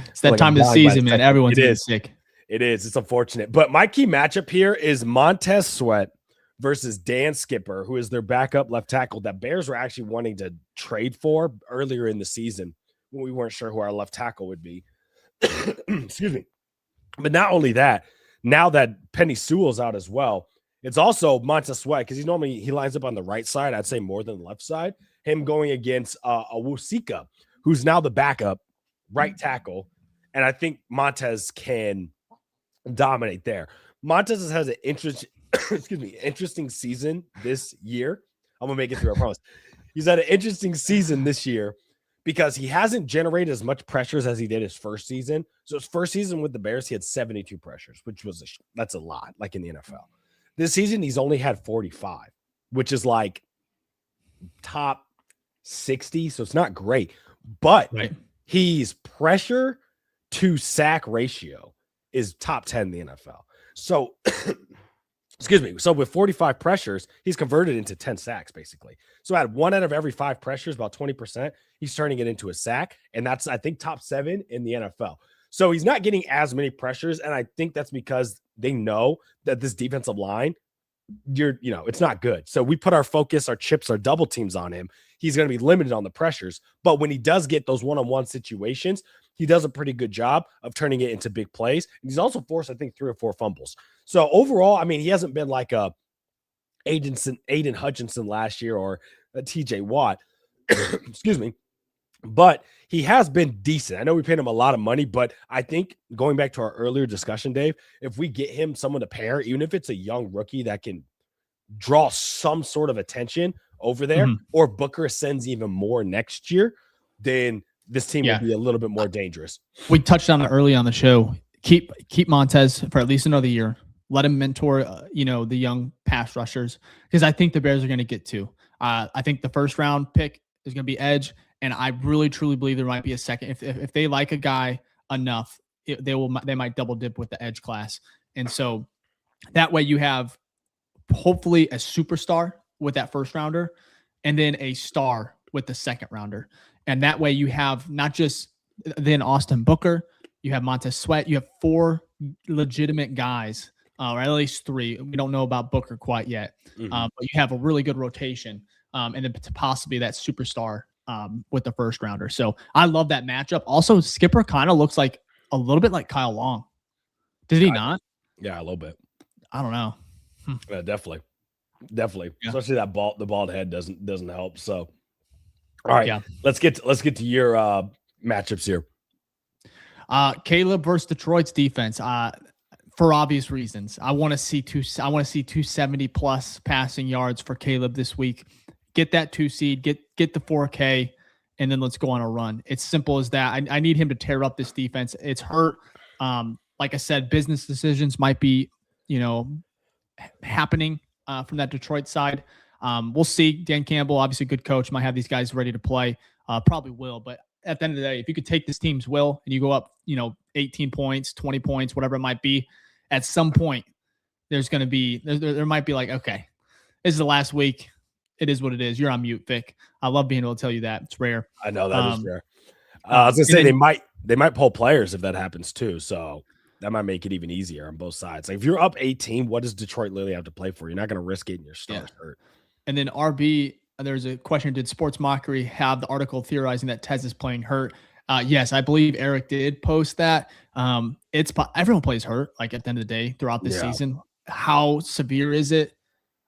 It's that time of the season, man. Everyone's getting sick. It is. It's unfortunate. But my key matchup here is Montez Sweat versus Dan Skipper, who is their backup left tackle that Bears were actually wanting to trade for earlier in the season when we weren't sure who our left tackle would be. Excuse me. But not only that, now that Penny Sewell's out as well, it's also Montez Sweat because he lines up on the right side. I'd say more than the left side. Him going against Awusika, who's now the backup right tackle. And I think Montez can dominate there. Montez has an interesting season this year. I'm gonna make it through, I promise. He's had an interesting season this year because he hasn't generated as much pressures as he did his first season. So his first season with the Bears, he had 72 pressures, which was that's a lot, like in the NFL. This season, he's only had 45, which is like top 60. So it's not great, but he's pressure to sack ratio is top 10 in the NFL. So, excuse me. So with 45 pressures, he's converted into 10 sacks, basically. So at 1 out of every 5 pressures, about 20%, he's turning it into a sack. And that's, I think, top 7 in the NFL. So he's not getting as many pressures. And I think that's because they know that this defensive line, it's not good. So we put our focus, our chips, our double teams on him. He's going to be limited on the pressures. But when he does get those one-on-one situations, he does a pretty good job of turning it into big plays. And he's also forced, I think, 3 or 4 fumbles. So overall, I mean, he hasn't been like a Aiden Hutchinson last year or a TJ Watt. Excuse me. But he has been decent. I know we paid him a lot of money, but I think going back to our earlier discussion, Dave, if we get him someone to pair, even if it's a young rookie that can draw some sort of attention over there, or Booker sends even more next year, then this team will be a little bit more dangerous. We touched on it early on the show. Keep Montez for at least another year. Let him mentor, the young pass rushers, because I think the Bears are going to get 2. I think the first round pick is going to be edge, and I really truly believe there might be a second. If they like a guy enough, they might double dip with the edge class, and so that way you have hopefully a superstar with that first rounder, and then a star with the second rounder. And that way you have not just then Austin Booker, you have Montez Sweat, you have 4 legitimate guys, or at least 3. We don't know about Booker quite yet, but you have a really good rotation, and then possibly that superstar with the first rounder. So I love that matchup. Also, Skipper kind of looks like a little bit like Kyle Long. Did he not? Yeah, a little bit. I don't know. Yeah, definitely. Yeah. Especially the bald head doesn't help. So, all right, let's get to your matchups here. Caleb versus Detroit's defense. For obvious reasons, I want to see 270 plus passing yards for Caleb this week. Get that 2 seed, get the 4K, and then let's go on a run. It's simple as that. I need him to tear up this defense. It's hurt. Like I said, business decisions might be, happening from that Detroit side. We'll see. Dan Campbell, obviously a good coach, might have these guys ready to play. Probably will, but at the end of the day, if you could take this team's will and you go up, 18 points, 20 points, whatever it might be, at some point, there's going to be, there might be like, okay, this is the last week. It is what it is. You're on mute, Vic. I love being able to tell you that. It's rare. I know that is rare. I was going to say they might pull players if that happens too. So that might make it even easier on both sides. Like if you're up 18, what does Detroit literally have to play for? You're not going to risk getting your stars hurt. And then RB, there's a question. Did Sports Mockery have the article theorizing that Tez is playing hurt? Yes, I believe Eric did post that. Everyone plays hurt, like at the end of the day throughout the season. How severe is it?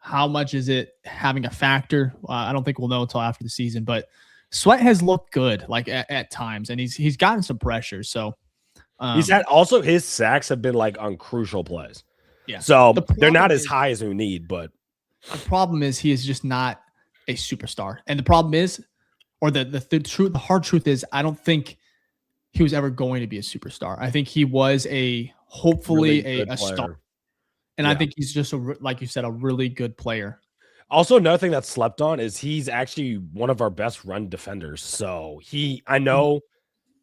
How much is it having a factor? I don't think we'll know until after the season, but Sweat has looked good, like at times, and he's gotten some pressure. So he's had also his sacks have been like on crucial plays. Yeah. So they're not as high as we need, but the problem is he is just not a superstar. And the problem is, or the hard truth is, I don't think he was ever going to be a superstar. I think he was hopefully really a star. And I think he's just, like you said, a really good player. Also, another thing that's slept on is he's actually one of our best run defenders. So I know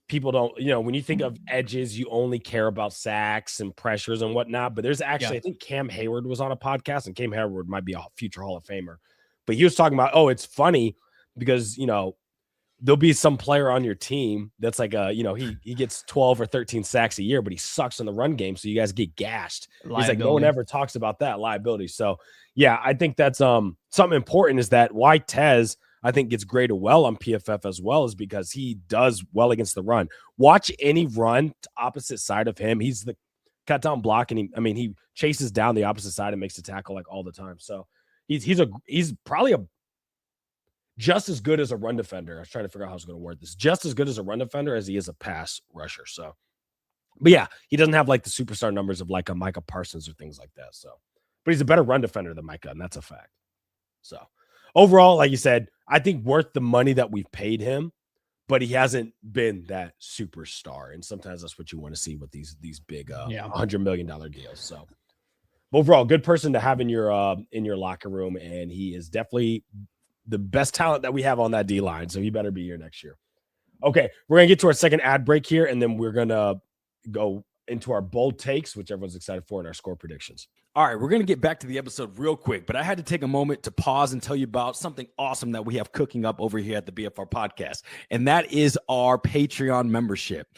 people don't, when you think of edges, you only care about sacks and pressures and whatnot. But there's actually, I think Cam Hayward was on a podcast, and Cam Hayward might be a future Hall of Famer. But he was talking about, it's funny because, there'll be some player on your team that's like he gets 12 or 13 sacks a year, but he sucks in the run game. So you guys get gashed. He's like, no one ever talks about that liability. So yeah, I think that's something important is that why Tez, I think, gets graded well on PFF as well is because he does well against the run. Watch any run opposite side of him. He's the cut down block. And he chases down the opposite side and makes the tackle like all the time. So he's probably just as good as a run defender. I was trying to figure out how I was going to word this. Just as good as a run defender as he is a pass rusher. So, but yeah, he doesn't have like the superstar numbers of like a Micah Parsons or things like that. So, but he's a better run defender than Micah, and that's a fact. So, overall, like you said, I think worth the money that we've paid him, but he hasn't been that superstar. And sometimes that's what you want to see with these big $100 million deals. So, overall, good person to have in your locker room, and he is definitely the best talent that we have on that D line. So he better be here next year. Okay. We're going to get to our second ad break here. And then we're going to go into our bold takes, which everyone's excited for, and our score predictions. All right. We're going to get back to the episode real quick, but I had to take a moment to pause and tell you about something awesome that we have cooking up over here at the BFR Podcast. And that is our Patreon membership.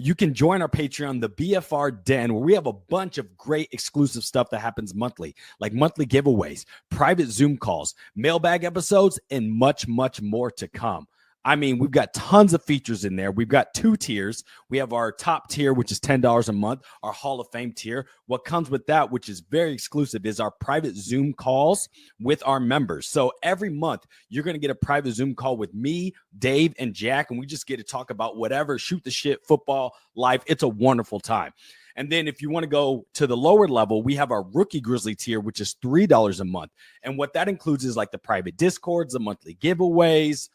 You can join our Patreon, the BFR Den, where we have a bunch of great exclusive stuff that happens monthly, like monthly giveaways, private Zoom calls, mailbag episodes, and much, much more to come. I mean, we've got tons of features in there. We've got 2 tiers. We have our top tier, which is $10 a month, our Hall of Fame tier. What comes with that, which is very exclusive, is our private Zoom calls with our members. So every month, you're going to get a private Zoom call with me, Dave, and Jack, and we just get to talk about whatever, shoot the shit, football, life. It's a wonderful time. And then if you want to go to the lower level, we have our Rookie Grizzly tier, which is $3 a month. And what that includes is like the private Discords, the monthly giveaways,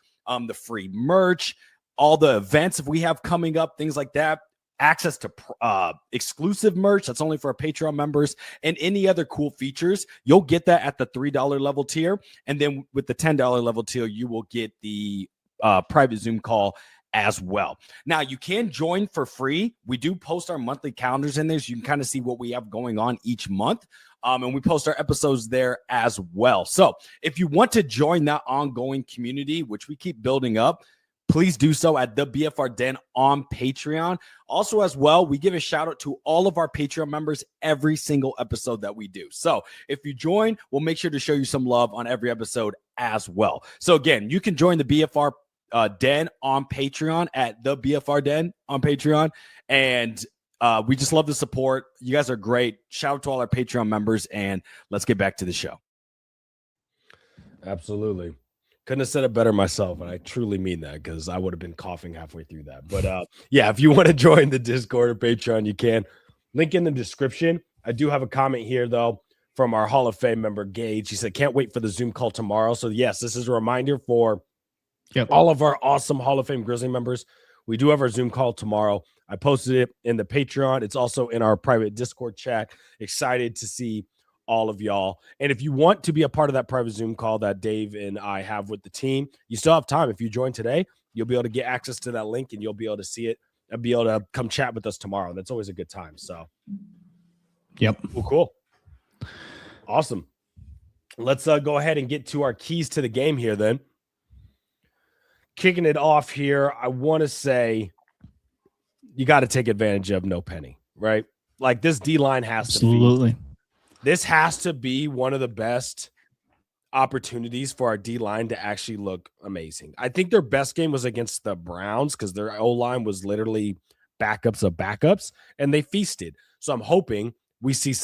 the free merch, all the events if we have coming up, things like that, access to exclusive merch that's only for our Patreon members, and any other cool features. You'll get that at the $3 level tier. And then with the $10 level tier, you will get the private Zoom call as well. Now, you can join for free. We do post our monthly calendars in there, so you can kind of see what we have going on each month. And we post our episodes there as well. So if you want to join that ongoing community, which we keep building up, please do so at the BFR Den on Patreon. Also, as well, we give a shout out to all of our Patreon members every single episode that we do. So if you join, we'll make sure to show you some love on every episode as well. So again, you can join the BFR Den on Patreon at the BFR Den on Patreon. And We just love the support. You guys are great. Shout out to all our Patreon members, and let's get back to the show. Absolutely. Couldn't have said it better myself, and I truly mean that because I would have been coughing halfway through that. But yeah, if you want to join the Discord or Patreon, you can. Link in the description. I do have a comment here, though, from our Hall of Fame member, Gage. He said, can't wait for the Zoom call tomorrow. So, yes, this is a reminder for all of our awesome Hall of Fame Grizzly members. We do have our Zoom call tomorrow. I posted it in the Patreon. It's also in our private Discord chat. Excited to see all of y'all. And if you want to be a part of that private Zoom call that Dave and I have with the team, you still have time. If you join today, you'll be able to get access to that link and you'll be able to see it and be able to come chat with us tomorrow. That's always a good time. So, yep. Cool. Awesome. Let's go ahead and get to our keys to the game here then. Kicking it off here, I want to say you got to take advantage of no penny, right? Like this D-line has Absolutely. to be. This has to be one of the best opportunities for our D-line to actually look amazing. I think their best game was against the Browns because their O-line was literally backups of backups, and they feasted. So I'm hoping we see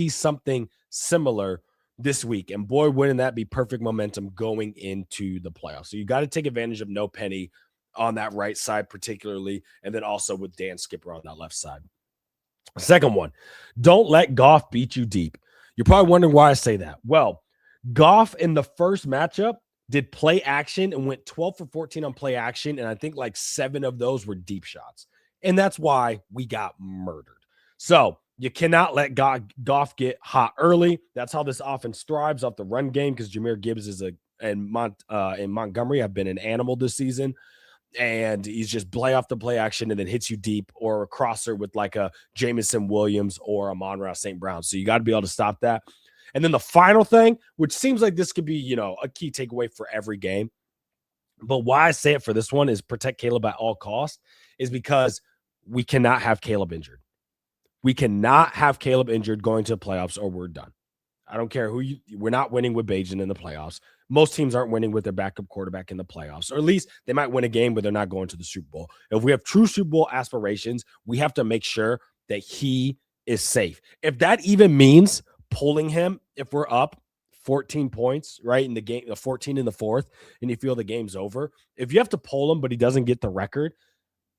something similar this week. And boy, wouldn't that be perfect momentum going into the playoffs. So you got to take advantage of no penny on that right side particularly, and then also with Dan Skipper on that left side. Second one, don't let Goff beat you deep. You're probably wondering why I say that. Well, Goff in the first matchup did play action and went 12 for 14 on play action, and I think like 7 of those were deep shots. And that's why we got murdered. So you cannot let Goff get hot early. That's how this offense thrives off the run game because Jahmyr Gibbs is in Montgomery have been an animal this season. And he's just play off the play action and then hits you deep or a crosser with like a Jamison Williams or a Amon-Ra St. Brown. So you got to be able to stop that. And then the final thing, which seems like this could be, a key takeaway for every game. But why I say it for this one is protect Caleb at all costs is because we cannot have Caleb injured. We cannot have Caleb injured going to the playoffs or we're done. I don't care we're not winning with Bajan in the playoffs. Most teams aren't winning with their backup quarterback in the playoffs, or at least they might win a game, but they're not going to the Super Bowl. If we have true Super Bowl aspirations, we have to make sure that he is safe. If that even means pulling him, if we're up 14 points, right, in the game, 14 in the fourth, and you feel the game's over, if you have to pull him, but he doesn't get the record,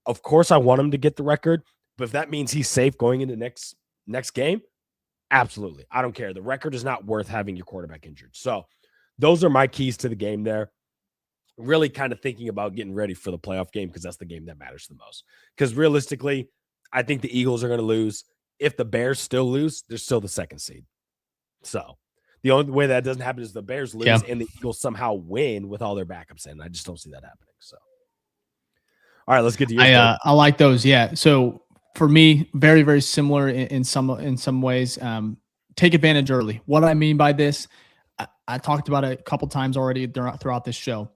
of course I want him to get the record, but if that means he's safe going into next game, absolutely. I don't care. The record is not worth having your quarterback injured. So those are my keys to the game there. Really kind of thinking about getting ready for the playoff game because that's the game that matters the most. Because realistically, I think the Eagles are going to lose. If the Bears still lose, they're still the second seed. So the only way that doesn't happen is the Bears lose and the Eagles somehow win with all their backups in. I just don't see that happening. So, all right, let's get to your I like those. Yeah. So for me, very, very similar in some ways. Take advantage early. What I mean by this, I talked about it a couple times already throughout this show.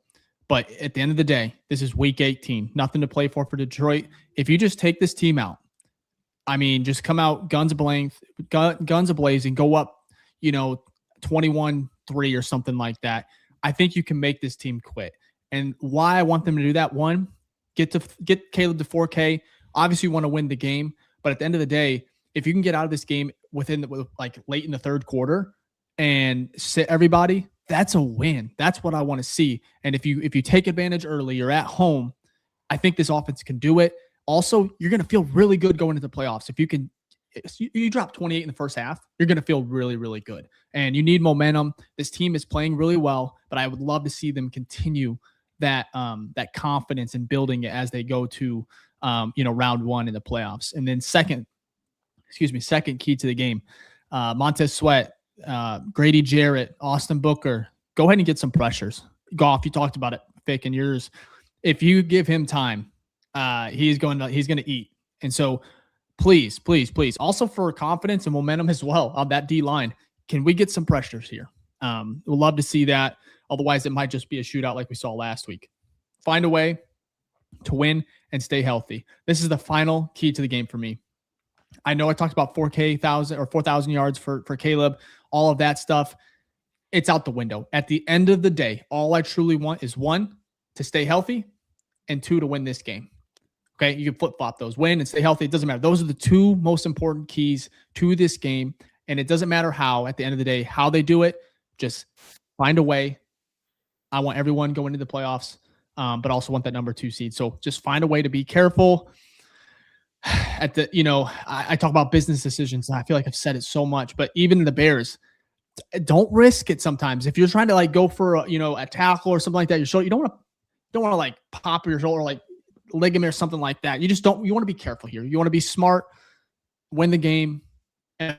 But at the end of the day, this is week 18. Nothing to play for Detroit. If you just take this team out, I mean, just come out guns a-blazing, go up, 21-3 or something like that. I think you can make this team quit. And why I want them to do that, one, get Caleb to 4K. Obviously, you want to win the game. But at the end of the day, if you can get out of this game late in the third quarter and sit everybody, that's a win. That's what I want to see. And if you take advantage early, you're at home, I think this offense can do it. Also, you're going to feel really good going into the playoffs. If you drop 28 in the first half, you're going to feel really, really good. And you need momentum. This team is playing really well, but I would love to see them continue that confidence in building it as they go to round one in the playoffs. And then second key to the game, Montez Sweat, Grady Jarrett, Austin Booker, go ahead and get some pressures. Goff, you talked about it, Fick, and yours. If you give him time, he's going to eat. And so please. Also for confidence and momentum as well on that D line, can we get some pressures here? We'll love to see that. Otherwise, it might just be a shootout like we saw last week. Find a way to win and stay healthy. This is the final key to the game for me. I know I talked about 4,000 yards for Caleb, all of that stuff. It's out the window. At the end of the day, all I truly want is 1, to stay healthy, and 2, to win this game. Okay, you can flip-flop those. Win and stay healthy. It doesn't matter. Those are the two most important keys to this game. And it doesn't matter how, at the end of the day, how they do it. Just find a way. I want everyone going into the playoffs, but also want that number 2 seed. So just find a way to be careful. At the, I talk about business decisions, and I feel like I've said it so much, but even the Bears, don't risk it sometimes. If you're trying to go for a tackle or something like that, your shoulder, you don't want to like pop your shoulder, like ligament or something like that. You want to be careful here. You want to be smart, win the game. And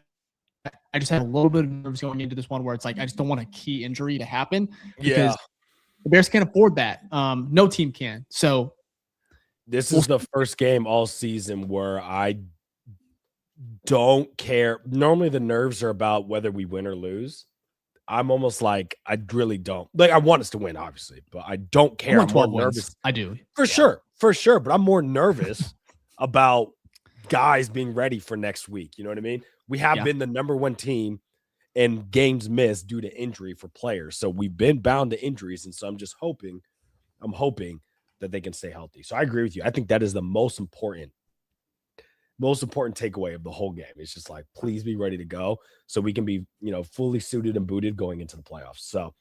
I just had a little bit of nerves going into this one where it's like, I just don't want a key injury to happen because the Bears can't afford that. No team can. So this is the first game all season where I don't care. Normally the nerves are about whether we win or lose. I'm almost like, I really don't. Like, I want us to win, obviously, but I don't care. I'm more nervous. I do. For sure. But I'm more nervous about guys being ready for next week. You know what I mean? We have been the number 1 team in games missed due to injury for players. So we've been bound to injuries. And so I'm hoping that they can stay healthy. So I agree with you. I think that is the most important takeaway of the whole game. It's just like, please be ready to go so we can be, fully suited and booted going into the playoffs. So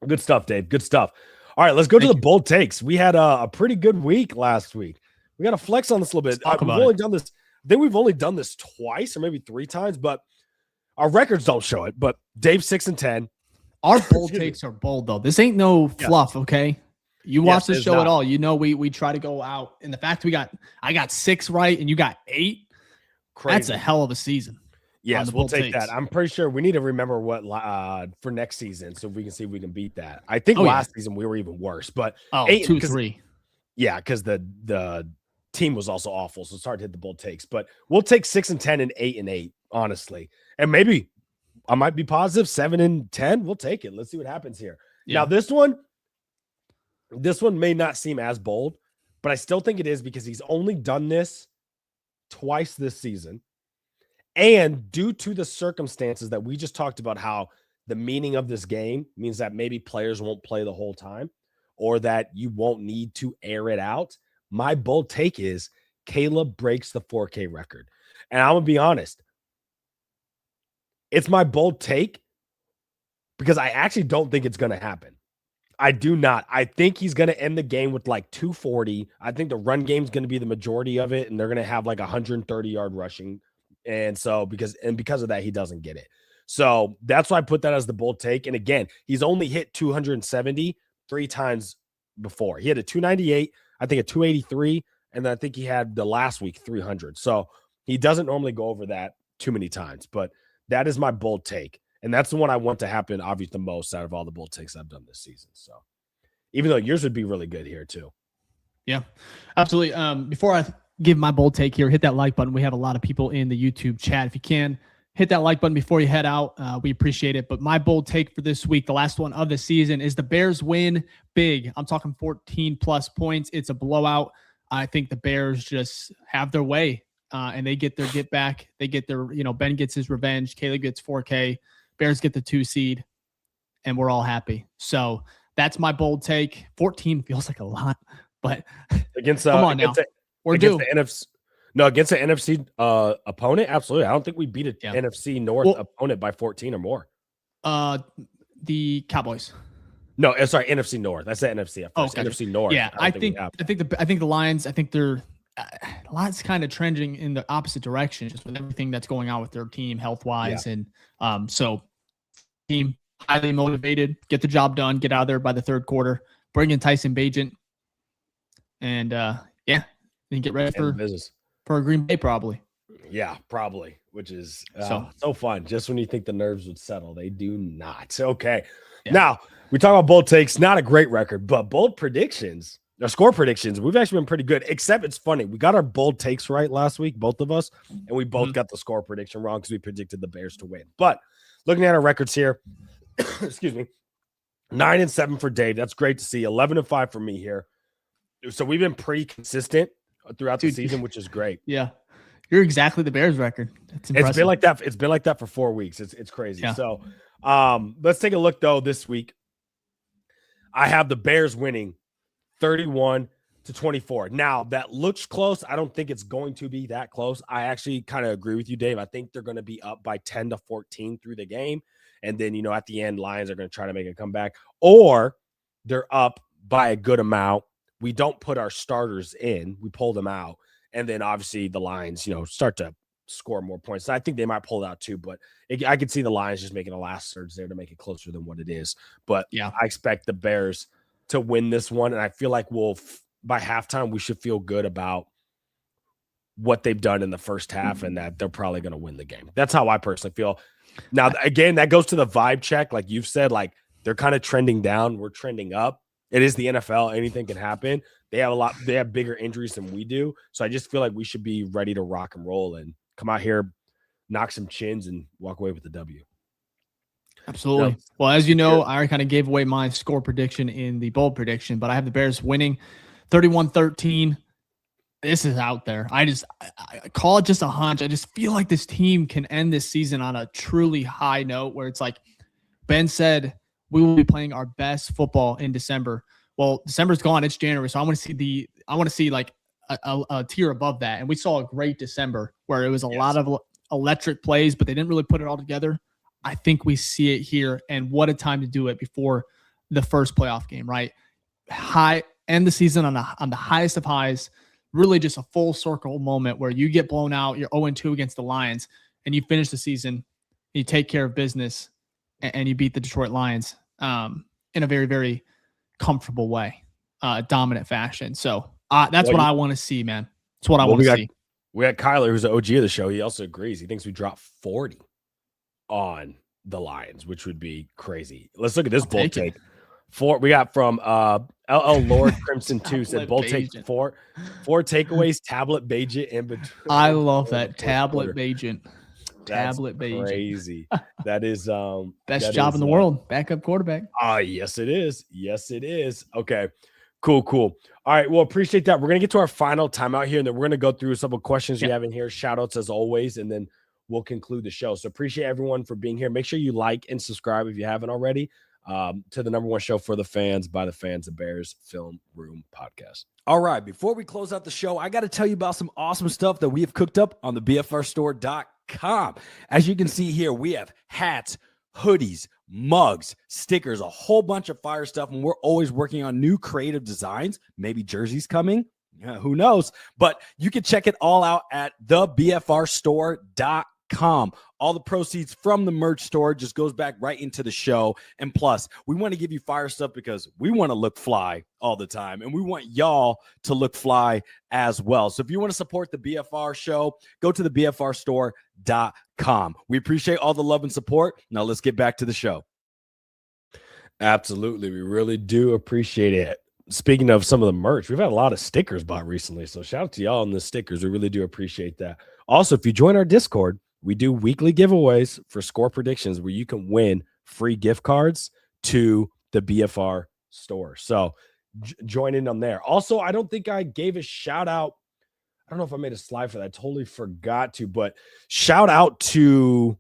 good stuff, Dave. Good stuff. All right, let's go to the bold takes. We had a pretty good week last week. We got to flex on this a little bit. We've only done this. I think we've only done this twice or maybe 3 times, but our records don't show it. But Dave 6-10. Our bold takes are bold though. This ain't no fluff, okay? You watch the show at all. We try to go out. And the fact I got 6 right and you got 8. Crazy. That's a hell of a season. Yes, we'll take that. I'm pretty sure we need to remember what for next season so we can see if we can beat that. I think last season we were even worse, but 2-3. Yeah, because the team was also awful, so it's hard to hit the bold takes. But we'll take 6-10 and 8-8, honestly. And maybe I might be positive 7-10. We'll take it. Let's see what happens here. Yeah. Now this one may not seem as bold, but I still think it is because he's only done this twice this season. And due to the circumstances that we just talked about, how the meaning of this game means that maybe players won't play the whole time or that you won't need to air it out. My bold take is Caleb breaks the 4K record. And I'm going to be honest. It's my bold take because I actually don't think it's going to happen. I do not. I think he's going to end the game with like 240. I think the run game is going to be the majority of it, and they're going to have like 130-yard rushing. And so because of that, he doesn't get it. So that's why I put that as the bold take. And again, he's only hit 270 3 times before. He had a 298, I think a 283, and then I think he had the last week 300. So he doesn't normally go over that too many times, but that is my bold take. And that's the one I want to happen, obviously, the most out of all the bold takes I've done this season. So even though yours would be really good here too. Yeah, absolutely. Before I give my bold take here, hit that like button. We have a lot of people in the YouTube chat. If you can, hit that like button before you head out. We appreciate it. But my bold take for this week, the last one of the season, is the Bears win big. I'm talking 14+ points. It's a blowout. I think the Bears just have their way, and they get their get back. They get their, Ben gets his revenge. Caleb gets 4K. Bears get the 2 seed, and we're all happy. So that's my bold take. 14 feels like a lot, but against come on now. We're due. Against the NFC opponent, absolutely. I don't think we beat an NFC North opponent by 14 or more. The Cowboys. No, sorry, NFC North. I said NFC at first. Gotcha. NFC North. Yeah, I think the Lions. I think they're a lot's kind of trending in the opposite direction, just with everything that's going on with their team health wise, and so team highly motivated, get the job done, get out of there by the 3rd quarter, bring in Tyson Bagent, and then get ready for Green Bay probably. Yeah, probably, which is so fun. Just when you think the nerves would settle, they do not. Okay, now we talk about bold takes, not a great record, but bold predictions. Our score predictions, we've actually been pretty good, except it's funny. We got our bold takes right last week, both of us, and we both got the score prediction wrong because we predicted the Bears to win. But looking at our records here, excuse me, 9-7 for Dave. That's great to see. 11-5 for me here. So we've been pretty consistent throughout the season, which is great. Yeah. You're exactly the Bears record. That's impressive. It's been like that. It's been like that for 4 weeks. It's crazy. Yeah. So let's take a look, though, this week. I have the Bears winning 31-27. to 24. Now, that looks close. I don't think it's going to be that close. I actually kind of agree with you, Dave. I think they're going to be up by 10 to 14 through the game. And then, at the end, Lions are going to try to make a comeback. Or they're up by a good amount. We don't put our starters in. We pull them out. And then, obviously, the Lions, start to score more points. So I think they might pull it out too. But I could see the Lions just making a last surge there to make it closer than what it is. But yeah, I expect the Bears to win this one. And I feel like by halftime, we should feel good about what they've done in the first half and that they're probably going to win the game. That's how I personally feel. Now, again, that goes to the vibe check. Like you've said, like they're kind of trending down. We're trending up. It is the NFL. Anything can happen. They have bigger injuries than we do. So I just feel like we should be ready to rock and roll and come out here, knock some chins and walk away with the W. Absolutely. Yep. Well, as you know, I already kind of gave away my score prediction in the bold prediction, but I have the Bears winning 31-13. This is out there. I call it just a hunch. I just feel like this team can end this season on a truly high note where it's like Ben said, we will be playing our best football in December. Well, December's gone. It's January. So I want to see like a tier above that. And we saw a great December where it was a lot of electric plays, but they didn't really put it all together. I think we see it here, and what a time to do it before the first playoff game, right? End the season on the highest of highs, really just a full circle moment where you get blown out, you're 0-2 against the Lions, and you finish the season, you take care of business, and you beat the Detroit Lions in a very, very comfortable way, dominant fashion. So that's what I want to see, man. That's what I want to see. We got Kyler, who's the OG of the show. He also agrees. He thinks we dropped 40 on the Lions, which would be crazy. Let's look at this bold take. We got from LL Lord Crimson 2 said bold take four takeaways, tablet Bajent in between. I love that tablet Bajent. Tablet Bajent. Crazy. That is best job in the world. Backup quarterback. Yes, it is. Yes, it is. Okay. Cool. All right. Well, appreciate that. We're gonna get to our final timeout here, and then we're gonna go through some of the questions you have in here. Shout outs as always, and then we'll conclude the show. So appreciate everyone for being here. Make sure you like and subscribe if you haven't already to the number one show for the fans, by the fans, the Bears Film Room Podcast. All right. Before we close out the show, I got to tell you about some awesome stuff that we have cooked up on the BFRstore.com. As you can see here, we have hats, hoodies, mugs, stickers, a whole bunch of fire stuff. And we're always working on new creative designs, maybe jerseys coming. Yeah, who knows? But you can check it all out at thebfrstore.com. All the proceeds from the merch store just goes back right into the show. And plus, we want to give you fire stuff because we want to look fly all the time. And we want y'all to look fly as well. So if you want to support the BFR show, go to thebfrstore.com. We appreciate all the love and support. Now let's get back to the show. Absolutely. We really do appreciate it. Speaking of some of the merch, we've had a lot of stickers bought recently. So shout out to y'all on the stickers. We really do appreciate that. Also, if you join our Discord, we do weekly giveaways for score predictions where you can win free gift cards to the BFR store. So join in on there. Also, I don't think I gave a shout out. I don't know if I made a slide for that. I totally forgot to, but shout out to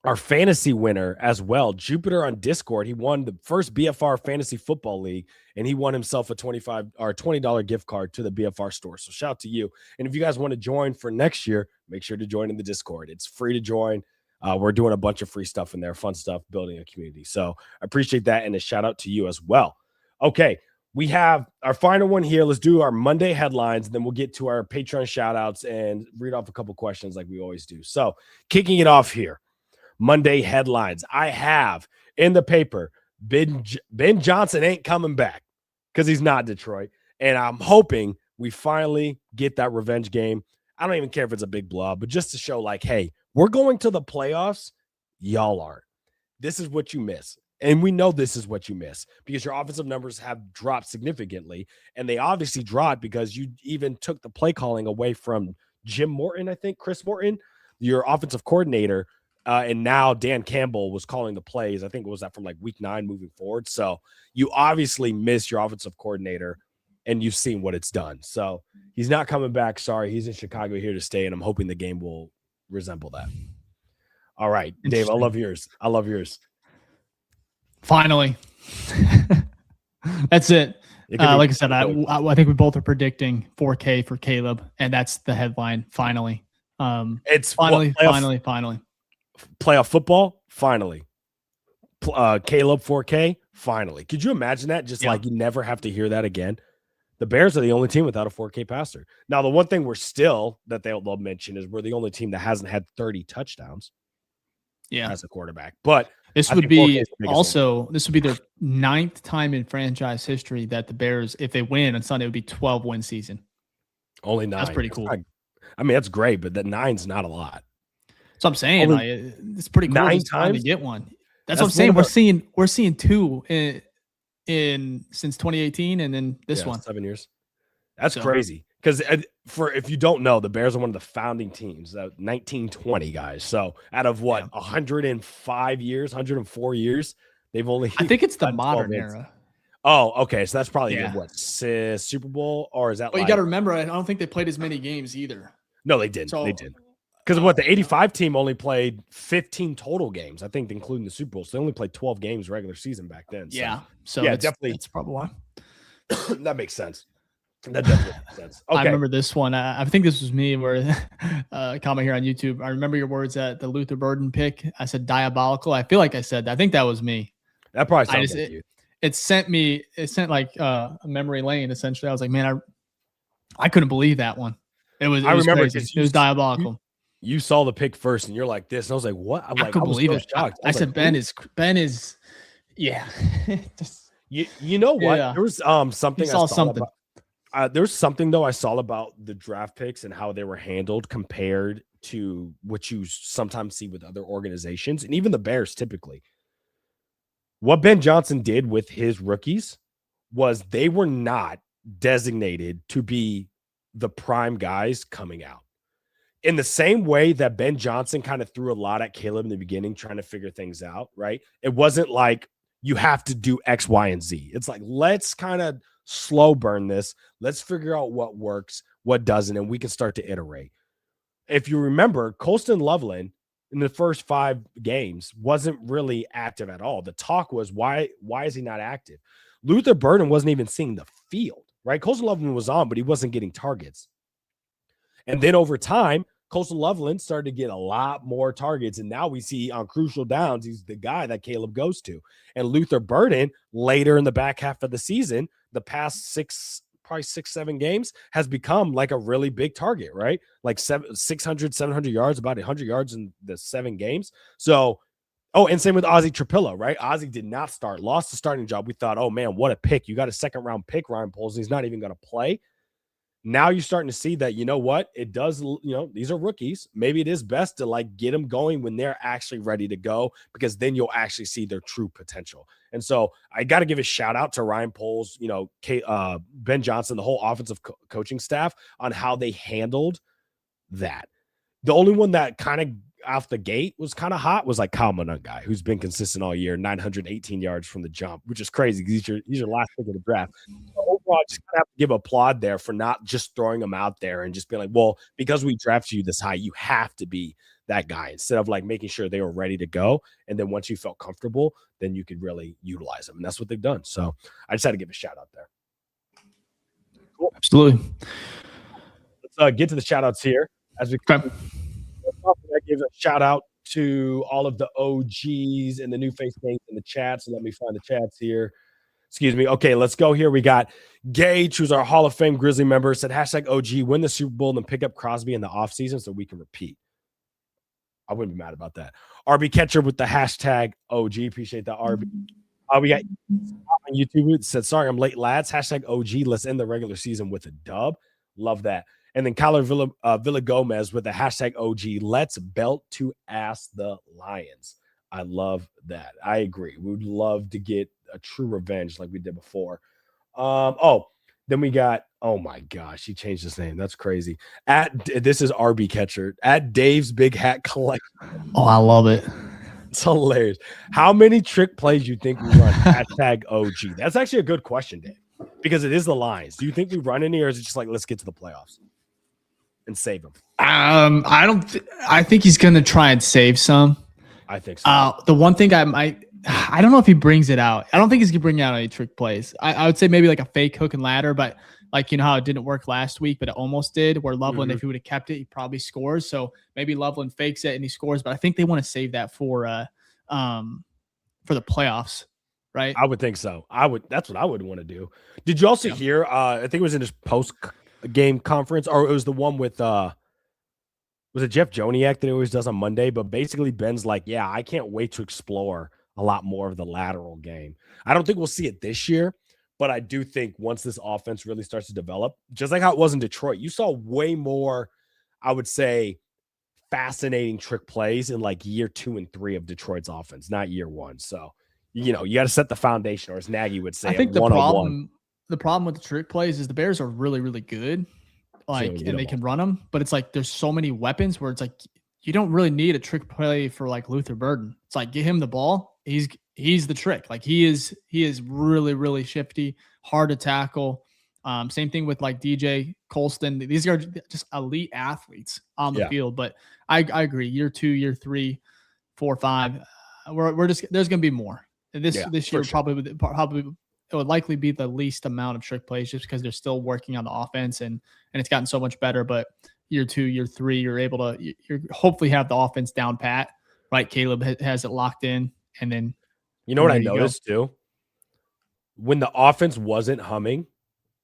our fantasy winner as well, Jupiter on Discord. He won the first BFR Fantasy Football League, and he won himself a $20 gift card to the BFR store. So shout out to you. And if you guys want to join for next year, make sure to join in the Discord. It's free to join. We're doing a bunch of free stuff in there, fun stuff, building a community. So I appreciate that, and a shout out to you as well. Okay, we have our final one here. Let's do our Monday headlines, and then we'll get to our Patreon shout outs and read off a couple questions like we always do. So kicking it off here. Monday headlines. I have in the paper, Ben Johnson ain't coming back because he's not Detroit. And I'm hoping we finally get that revenge game. I don't even care if it's a big blowout, but just to show like, hey, we're going to the playoffs. Y'all aren't. This is what you miss. And we know this is what you miss because your offensive numbers have dropped significantly. And they obviously dropped because you even took the play calling away from Jim Morton, I think, Chris Morton, your offensive coordinator. And now Dan Campbell was calling the plays. I think it was that from like week 9 moving forward. So you obviously miss your offensive coordinator, and you've seen what it's done. So he's not coming back. Sorry, he's in Chicago here to stay, and I'm hoping the game will resemble that. All right, Dave, I love yours. Finally. That's it. Like I said, I think we both are predicting 4K for Caleb, and that's the headline. Finally, it's finally. Playoff football. Finally, Caleb 4K. Finally, could you imagine that? Just like you never have to hear that again. The Bears are the only team without a 4K passer. Now, the one thing they'll mention is we're the only team that hasn't had 30 touchdowns. Yeah, as a quarterback, but this would be their 9th time in franchise history that the Bears, if they win on Sunday, it would be 12-win season. Only 9. That's pretty cool. That's great, but that 9's not a lot. So I'm saying it's pretty cool. 9 time to get one. That's what I'm saying. We're seeing 2 in since 2018, and then this one 7 years. That's crazy. Because if you don't know, the Bears are one of the founding teams, 1920 guys. So out of 105 years, 104 years, they've only. I think it's the modern era. Oh, okay. So that's probably Super Bowl, or is that? But you got to remember, I don't think they played as many games either. No, they didn't. They did. Because the 85 team only played 15 total games, I think, including the Super Bowl. So they only played 12 games regular season back then. So, definitely, that's probably why. That makes sense. That definitely makes sense. Okay. I remember this one. I think this was me where comment here on YouTube. I remember your words at the Luther Burden pick. I said diabolical. I feel like I said that. I think that was me. That probably sounds like you. It sent like a memory lane, essentially. I was like, man, I couldn't believe that one. It was crazy. It was diabolical. You saw the pick first and you're like this. And I was like, what? I couldn't believe it. Shocked. I said, Ben is yeah. you know what? Yeah. There was something there was something though I saw about the draft picks and how they were handled compared to what you sometimes see with other organizations and even the Bears typically. What Ben Johnson did with his rookies was they were not designated to be the prime guys coming out. In the same way that Ben Johnson kind of threw a lot at Caleb in the beginning, trying to figure things out, right? It wasn't like you have to do X, Y, and Z. It's like, let's kind of slow burn this. Let's figure out what works, what doesn't, and we can start to iterate. If you remember, Colston Loveland in the first 5 games wasn't really active at all. The talk was, why is he not active? Luther Burden wasn't even seeing the field, right? Colston Loveland was on, but he wasn't getting targets. And then over time, Colston Loveland started to get a lot more targets. And now we see on crucial downs, he's the guy that Caleb goes to. And Luther Burden, later in the back half of the season, the past 6-7 games, has become like a really big target, right? Like 600, 700 yards, about 100 yards in the 7 games. So, and same with Ozzie Trapillo, right? Ozzie did not start, lost the starting job. We thought, oh man, what a pick. You got a 2nd-round pick, Ryan Poles, and he's not even going to play. Now you're starting to see that, you know what, it does, these are rookies. Maybe it is best to like get them going when they're actually ready to go, because then you'll actually see their true potential. And so I got to give a shout out to Ryan Poles, Ben Johnson, the whole offensive coaching staff on how they handled that. The only one that kind of off the gate was kind of hot was like Kyle Monungai, who's been consistent all year, 918 yards from the jump, which is crazy because he's your last pick of the draft. So overall, I just kind of have to give applaud there for not just throwing him out there and just being like, well, because we drafted you this high, you have to be that guy, instead of like making sure they were ready to go. And then once you felt comfortable, then you could really utilize them. And that's what they've done. So I just had to give a shout out there. Cool. Absolutely. Let's get to the shout outs here as we come. That gives a shout out to all of the OGs and the new face names in the chat. So let me find the chats here. Excuse me. Okay, let's go here. We got Gage, who's our Hall of Fame Grizzly member, said hashtag OG, win the Super Bowl and then pick up Crosby in the offseason so we can repeat. I wouldn't be mad about that. RB Catcher with the hashtag OG. Appreciate that, RB. We got on YouTube. It said, sorry, I'm late, lads. Hashtag OG. Let's end the regular season with a dub. Love that. And then Kyler Villa Gomez with the hashtag OG. Let's belt to ass the Lions. I love that. I agree. We would love to get a true revenge like we did before. Then we got, oh my gosh, he changed his name. That's crazy. This is RB Catcher at Dave's Big Hat Collection. Oh, I love it. It's hilarious. How many trick plays you think we run? Hashtag OG. That's actually a good question, Dave, because it is the Lions. Do you think we run any, or is it just like, let's get to the playoffs and save them? I think he's going to try and save some. I think so. The one thing I might I don't know if he brings it out. I don't think he's going to bring out any trick plays. I would say maybe like a fake hook and ladder, but like, you know how it didn't work last week, but it almost did, where Loveland, if he would have kept it, he probably scores. So maybe Loveland fakes it and he scores, but I think they want to save that for the playoffs, right? I would think so. That's what I would want to do. Did you also hear, I think it was in his post-game conference, or it was the one with, was it Jeff Joniak that he always does on Monday? But basically Ben's like, yeah, I can't wait to explore a lot more of the lateral game. I don't think we'll see it this year, but I do think once this offense really starts to develop, just like how it was in Detroit, you saw way more, I would say, fascinating trick plays in like year 2 and 3 of Detroit's offense, not year 1. So, you know, you got to set the foundation, or as Nagy would say, I think the problem with the trick plays is the Bears are really, really good. Like, and they can run them, but it's like there's so many weapons where it's like you don't really need a trick play for like Luther Burden. It's like, get him the ball. He's the trick. Like he is really, really shifty, hard to tackle. Same thing with like DJ Colston. These are just elite athletes on the field. But I agree. Year 2, year 3, 4, 5, we're just, there's going to be more. This year probably it would likely be the least amount of trick plays, just because they're still working on the offense and it's gotten so much better. But year 2, year 3, you're able to hopefully have the offense down pat, right? Caleb has it locked in, and then you know what I noticed too? When the offense wasn't humming,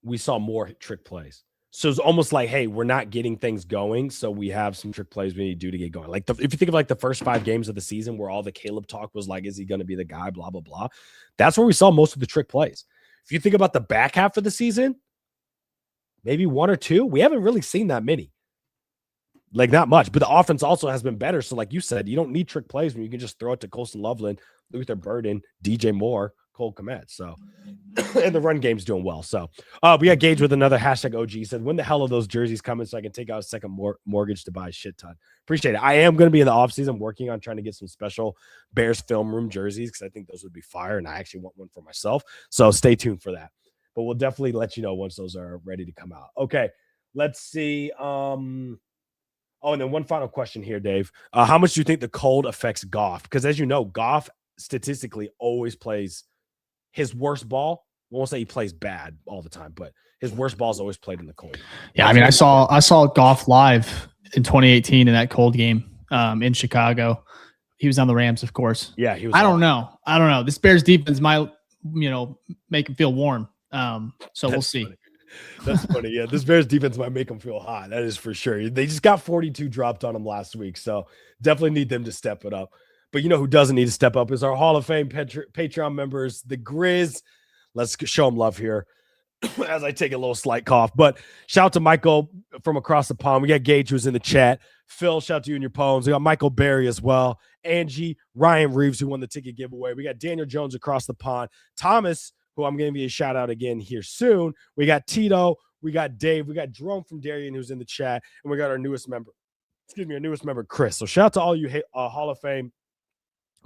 we saw more trick plays. So it's almost like, hey, we're not getting things going, so we have some trick plays we need to do to get going. Like if you think of like the first 5 games of the season where all the Caleb talk was like, is he going to be the guy, blah, blah, blah. That's where we saw most of the trick plays. If you think about the back half of the season, maybe 1 or 2, we haven't really seen that many. Like not much, but the offense also has been better. So like you said, you don't need trick plays when you can just throw it to Colston Loveland, Luther Burden, DJ Moore, Cole Kmet. So, and the run game's doing well. So we got Gage with another hashtag OG. He said, when the hell are those jerseys coming so I can take out a second mortgage to buy a shit ton? Appreciate it. I am going to be in the offseason working on trying to get some special Bears film room jerseys, because I think those would be fire, and I actually want one for myself. So stay tuned for that. But we'll definitely let you know once those are ready to come out. Okay, let's see. Oh, and then one final question here, Dave. How much do you think the cold affects Goff? Because as you know, Goff statistically always plays his worst ball. I won't say he plays bad all the time, but his worst ball is always played in the cold. Yeah, I mean, I saw Goff live in 2018 in that cold game in Chicago. He was on the Rams, of course. Yeah, he was. I don't know. This Bears defense might, make him feel warm. So we'll see. Funny. That's funny. Yeah, this Bears defense might make them feel hot. That is for sure. They just got 42 dropped on them last week, so definitely need them to step it up. But you know who doesn't need to step up is our Hall of Fame Patreon members, the Grizz. Let's show them love here as I take a little slight cough. But shout out to Michael from across the pond. We got Gage who's in the chat. Phil, shout out to you and your poems. We got Michael Berry as well. Angie, Ryan Reeves, who won the ticket giveaway. We got Daniel Jones across the pond. Thomas, who I'm going to be a shout out again here soon. We got Tito. We got Dave. We got Jerome from Darien, who's in the chat. And we got our newest member, Chris. So shout out to all you Hall of Fame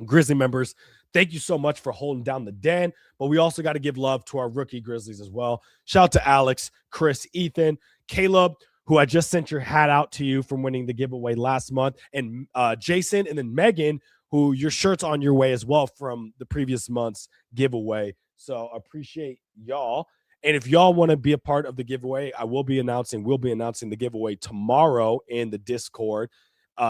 Grizzly members. Thank you so much for holding down the den. But we also got to give love to our rookie Grizzlies as well. Shout out to Alex, Chris, Ethan, Caleb, who I just sent your hat out to you from winning the giveaway last month, and Jason, and then Megan, who your shirt's on your way as well from the previous month's giveaway. So appreciate y'all. And if y'all want to be a part of the giveaway, we'll be announcing the giveaway tomorrow in the Discord.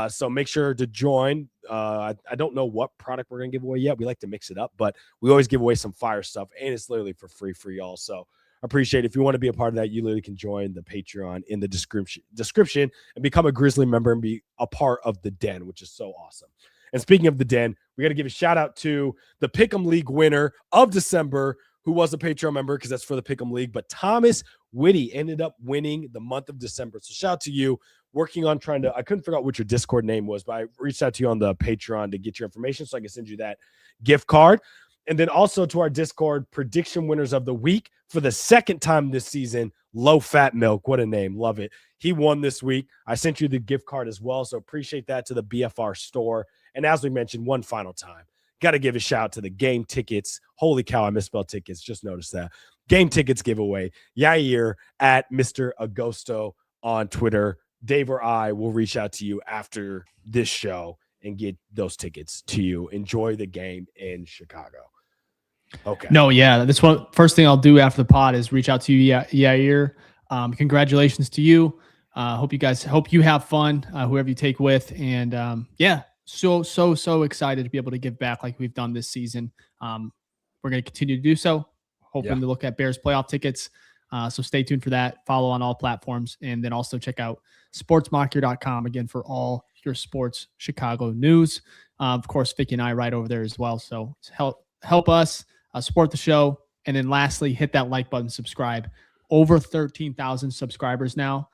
So make sure to join. I don't know what product we're going to give away yet. We like to mix it up, but we always give away some fire stuff, and it's literally for free for y'all. So appreciate it. If you want to be a part of that, you literally can join the Patreon in the description and become a Grizzly member and be a part of the den, which is so awesome. And speaking of the den, we got to give a shout out to the Pick'em League winner of December, who was a Patreon member, because that's for the Pick'em League. But Thomas Whitty ended up winning the month of December. So shout out to you. Working on I couldn't figure out what your Discord name was, but I reached out to you on the Patreon to get your information so I can send you that gift card. And then also to our Discord prediction winners of the week for the second time this season, Low Fat Milk. What a name. Love it. He won this week. I sent you the gift card as well. So appreciate that to the BFR store. And as we mentioned, one final time, got to give a shout out to the game tickets. Holy cow, I misspelled tickets. Just noticed that. Game tickets giveaway. Yair at Mr. Agosto on Twitter. Dave or I will reach out to you after this show and get those tickets to you. Enjoy the game in Chicago. Okay. No, yeah. This one, first thing I'll do after the pod is reach out to you, Yair. Congratulations to you. Hope you have fun, whoever you take with. And so excited to be able to give back like we've done this season. We're going to continue to do so, hoping to look at Bears playoff tickets. So stay tuned for that. Follow on all platforms. And then also check out sportsmockery.com again for all your sports Chicago news. Of course, Ficky and I right over there as well. So help us support the show. And then lastly, hit that like button, subscribe. Over 13,000 subscribers now.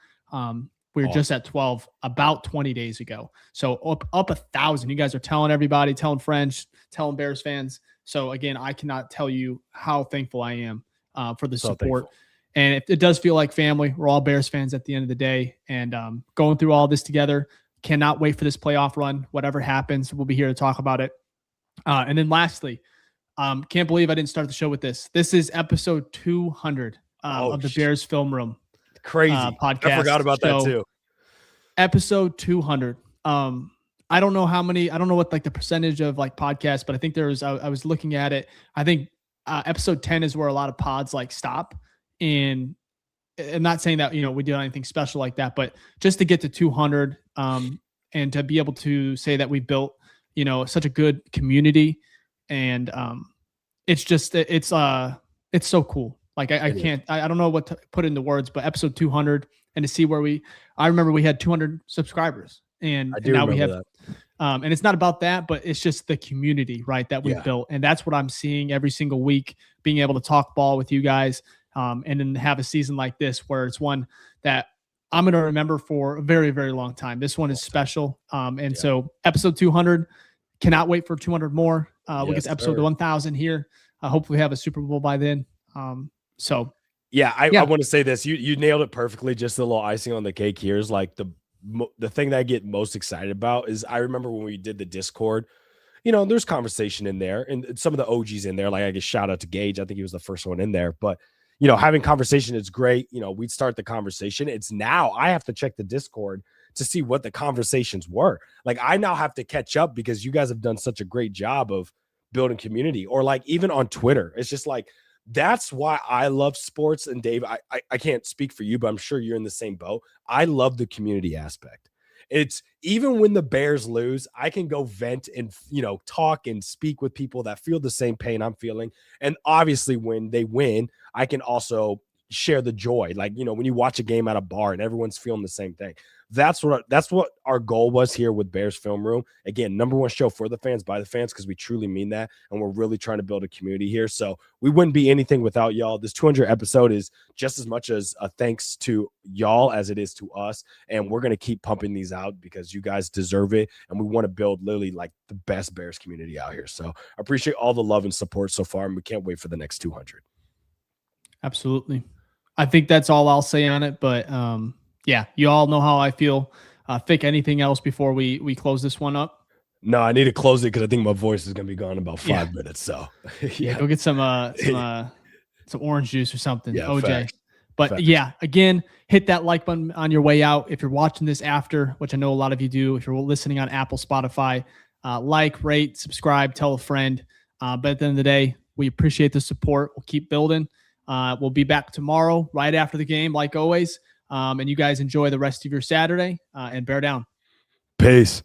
We were just at 12 about 20 days ago. So up 1,000. You guys are telling everybody, telling friends, telling Bears fans. So again, I cannot tell you how thankful I am for the support. Thankful. And it does feel like family. We're all Bears fans at the end of the day. And going through all this together, cannot wait for this playoff run. Whatever happens, we'll be here to talk about it. And then lastly, can't believe I didn't start the show with this. This is episode 200 of the Bears Film Room. Crazy podcast. I forgot about that too. Episode 200. I don't know how many, I don't know what like the percentage of like podcasts, but I think I was looking at it. I think episode 10 is where a lot of pods like stop. And I'm not saying that, we did anything special like that, but just to get to 200 and to be able to say that we built, such a good community. And it's so cool. Like I don't know what to put into words, but episode 200 and to see where I remember we had 200 subscribers and now we have that. And it's not about that, but it's just the community, right, that we've built. And that's what I'm seeing every single week, being able to talk ball with you guys. And then have a season like this where it's one that I'm going to remember for a very, very long time. This one is special. So episode 200, cannot wait for 200 more. We'll get to episode 1000 here. Hopefully we have a Super Bowl by then. I want to say this. You nailed it perfectly. Just a little icing on the cake here is like the thing that I get most excited about is I remember when we did the Discord, there's conversation in there and some of the OGs in there. Like I guess shout out to Gage. I think he was the first one in there, but having conversation is great. We'd start the conversation. It's now I have to check the Discord to see what the conversations were. Like I now have to catch up because you guys have done such a great job of building community, or like even on Twitter. It's just like, that's why I love sports. And Dave, I can't speak for you, but I'm sure you're in the same boat. I love the community aspect. It's even when the Bears lose, I can go vent and, talk and speak with people that feel the same pain I'm feeling. And obviously when they win, I can also share the joy. Like, when you watch a game at a bar and everyone's feeling the same thing. That's what our goal was here with Bears Film Room. Again, #1 show for the fans, by the fans, because we truly mean that. And we're really trying to build a community here. So we wouldn't be anything without y'all. This 200 episode is just as much as a thanks to y'all as it is to us. And we're going to keep pumping these out because you guys deserve it. And we want to build literally like the best Bears community out here. So I appreciate all the love and support so far. And we can't wait for the next 200. Absolutely. I think that's all I'll say on it. But you all know how I feel. Fick, anything else before we close this one up? No, I need to close it because I think my voice is going to be gone in about 5 minutes. So go get some orange juice or something. OJ. Facts. But again, hit that like button on your way out. If you're watching this after, which I know a lot of you do, if you're listening on Apple, Spotify, like, rate, subscribe, tell a friend. But at the end of the day, we appreciate the support. We'll keep building. We'll be back tomorrow right after the game, like always. And you guys enjoy the rest of your Saturday and bear down. Peace.